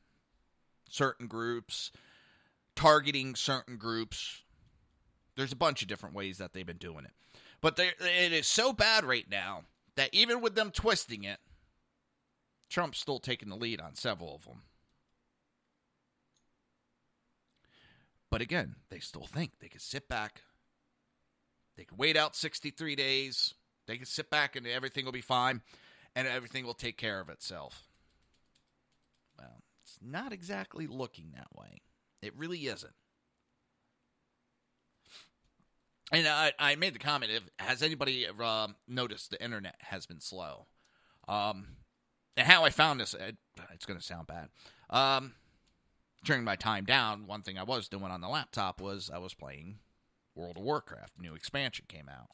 certain groups, targeting certain groups. There's a bunch of different ways that they've been doing it. But it is so bad right now that even with them twisting it, Trump's still taking the lead on several of them. But again, they still think they could sit back. They could wait out 63 days. They could sit back and everything will be fine. And everything will take care of itself. Well, it's not exactly looking that way. It really isn't. And I made the comment, has anybody noticed the internet has been slow? And how I found this, it's going to sound bad. during my time down, one thing I was doing on the laptop was I was playing World of Warcraft. New expansion came out.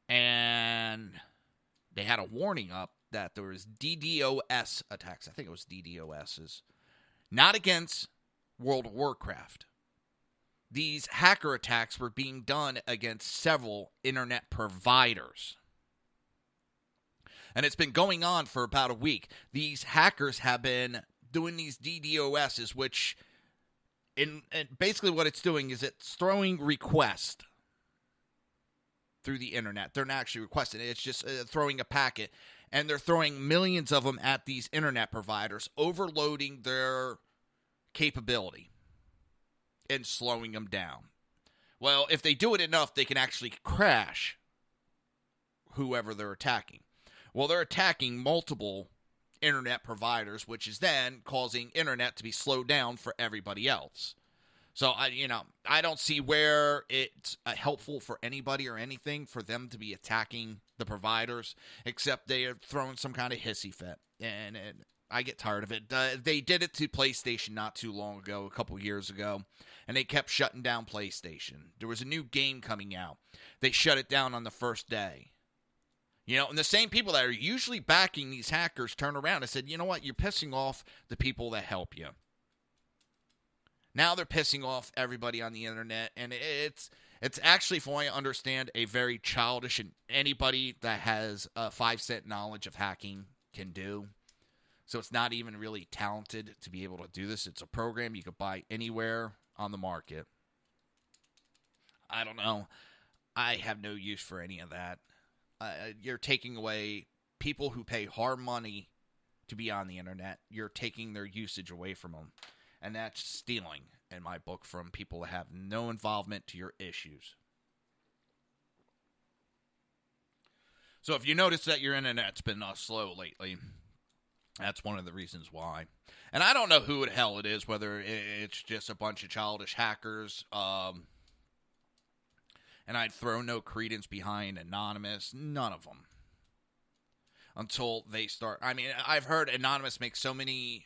And they had a warning up that there was DDoS attacks. I think it was DDoSs. Not against World of Warcraft. These hacker attacks were being done against several internet providers. And it's been going on for about a week. These hackers have been doing these DDoSs, which and basically what it's doing is it's throwing requests through the internet. They're not actually requesting it. It's just throwing a packet. And they're throwing millions of them at these internet providers, overloading their capability and slowing them down. Well, if they do it enough, they can actually crash whoever they're attacking. Well, they're attacking multiple internet providers, which is then causing internet to be slowed down for everybody else. So, I don't see where it's helpful for anybody or anything for them to be attacking the providers, except they are throwing some kind of hissy fit. And I get tired of it. They did it to PlayStation not too long ago, a couple years ago, and they kept shutting down PlayStation. There was a new game coming out. They shut it down on the first day. And the same people that are usually backing these hackers turn around and said, you know what, you're pissing off the people that help you. Now they're pissing off everybody on the internet, and it's actually, from what I understand, a very childish, and anybody that has a 5-cent knowledge of hacking can do. So it's not even really talented to be able to do this. It's a program you could buy anywhere on the market. I don't know. I have no use for any of that. You're taking away people who pay hard money to be on the internet. You're taking their usage away from them. And that's stealing, in my book, from people that have no involvement to your issues. So if you notice that your internet's been slow lately, that's one of the reasons why. And I don't know who the hell it is, whether it's just a bunch of childish hackers, and I'd throw no credence behind Anonymous. None of them. Until they start. I mean, I've heard Anonymous make so many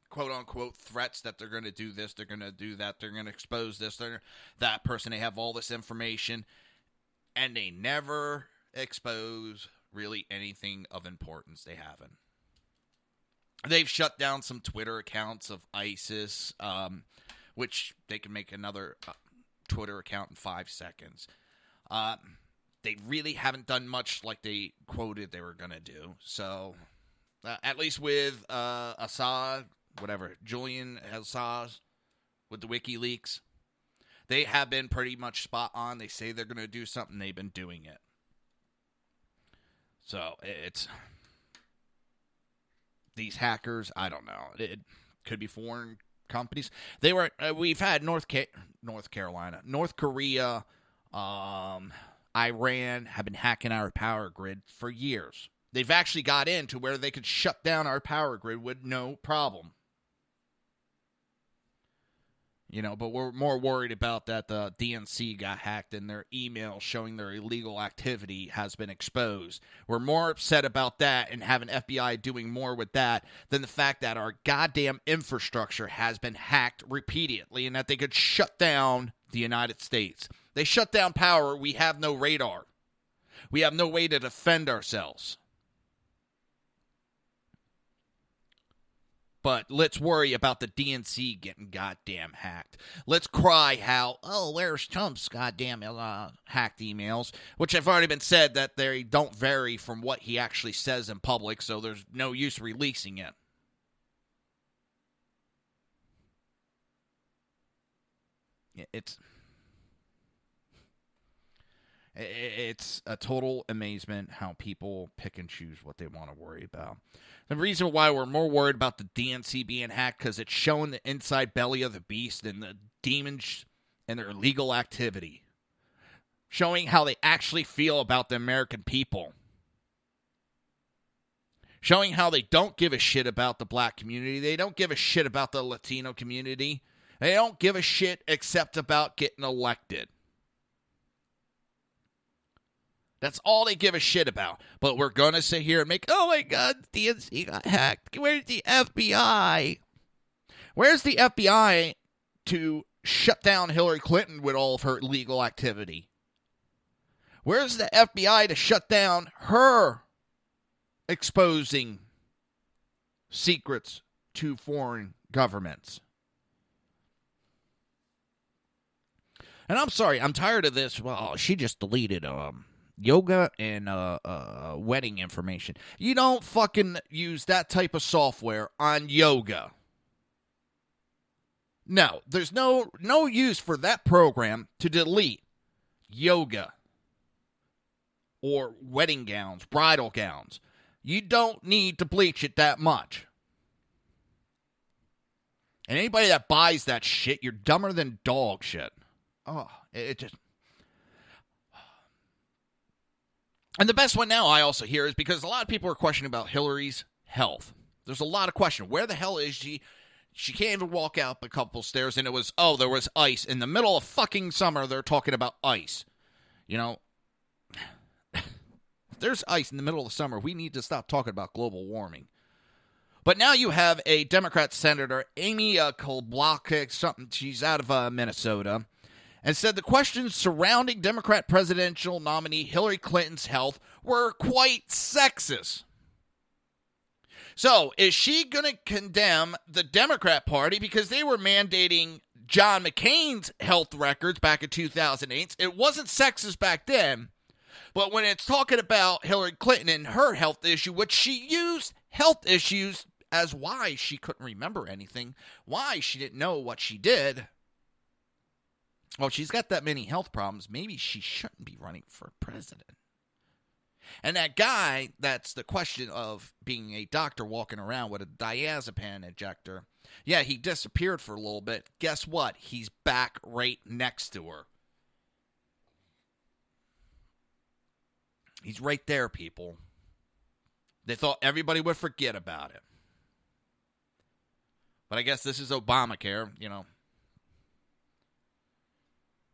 quote-unquote threats that they're going to do this, they're going to do that, they're going to expose this, that person, they have all this information, and they never expose really anything of importance. They haven't. They've shut down some Twitter accounts of ISIS, which they can make another Twitter account in 5 seconds. They really haven't done much like they quoted they were going to do. So, at least with Assad, Julian Assad, with the WikiLeaks, they have been pretty much spot on. They say they're going to do something. They've been doing it. So, it's these hackers, I don't know. It could be foreign companies. We've had North Carolina, North Korea, Iran have been hacking our power grid for years. They've actually got into where they could shut down our power grid with no problem. But we're more worried about that the DNC got hacked and their email showing their illegal activity has been exposed. We're more upset about that and having FBI doing more with that than the fact that our goddamn infrastructure has been hacked repeatedly and that they could shut down the United States. They shut down power. We have no radar. We have no way to defend ourselves. But let's worry about the DNC getting goddamn hacked. Let's cry how, where's Trump's goddamn hacked emails? Which have already been said that they don't vary from what he actually says in public, so there's no use releasing it. It's a total amazement how people pick and choose what they want to worry about. The reason why we're more worried about the DNC being hacked because it's showing the inside belly of the beast and the demons and their illegal activity. Showing how they actually feel about the American people. Showing how they don't give a shit about the black community. They don't give a shit about the Latino community. They don't give a shit except about getting elected. That's all they give a shit about. But we're going to sit here and make, oh my God, DNC got hacked. Where's the FBI? Where's the FBI to shut down Hillary Clinton with all of her illegal activity? Where's the FBI to shut down her exposing secrets to foreign governments? And I'm sorry, I'm tired of this. Well, she just deleted yoga and wedding information. You don't fucking use that type of software on yoga. No, there's no use for that program to delete yoga or wedding gowns, bridal gowns. You don't need to bleach it that much. And anybody that buys that shit, you're dumber than dog shit. Oh, it just... And the best one now I also hear is because a lot of people are questioning about Hillary's health. There's a lot of question. Where the hell is she? She can't even walk out a couple stairs, and it was, there was ice. In the middle of fucking summer, they're talking about ice. You know, if there's ice in the middle of summer, we need to stop talking about global warming. But now you have a Democrat Senator, Amy Klobuchar, something, she's out of Minnesota, and said the questions surrounding Democrat presidential nominee Hillary Clinton's health were quite sexist. So, is she going to condemn the Democrat Party because they were mandating John McCain's health records back in 2008? It wasn't sexist back then, but when it's talking about Hillary Clinton and her health issue, which she used health issues as why she couldn't remember anything, why she didn't know what she did. Well, she's got that many health problems. Maybe she shouldn't be running for president. And that guy, that's the question of being a doctor walking around with a diazepam injector. Yeah, he disappeared for a little bit. Guess what? He's back right next to her. He's right there, people. They thought everybody would forget about it. But I guess this is Obamacare, you know.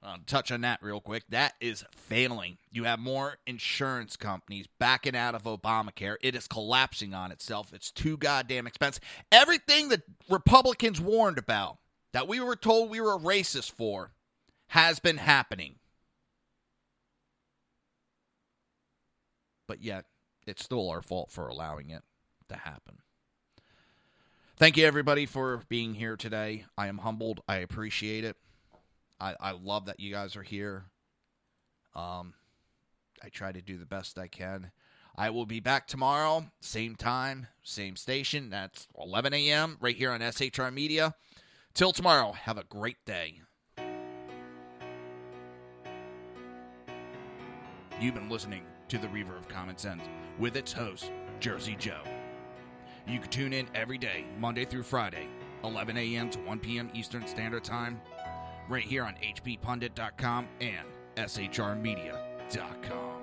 I'll touch on that real quick. That is failing. You have more insurance companies backing out of Obamacare. It is collapsing on itself. It's too goddamn expensive. Everything that Republicans warned about, that we were told we were racist for, has been happening. But yet, it's still our fault for allowing it to happen. Thank you, everybody, for being here today. I am humbled. I appreciate it. I love that you guys are here. I try to do the best I can. I will be back tomorrow, same time, same station. That's 11 a.m. right here on SHR Media. Till tomorrow, have a great day. You've been listening to the Reaver of Common Sense with its host, Jersey Joe. You can tune in every day, Monday through Friday, 11 a.m. to 1 p.m. Eastern Standard Time, right here on hppundit.com and shrmedia.com.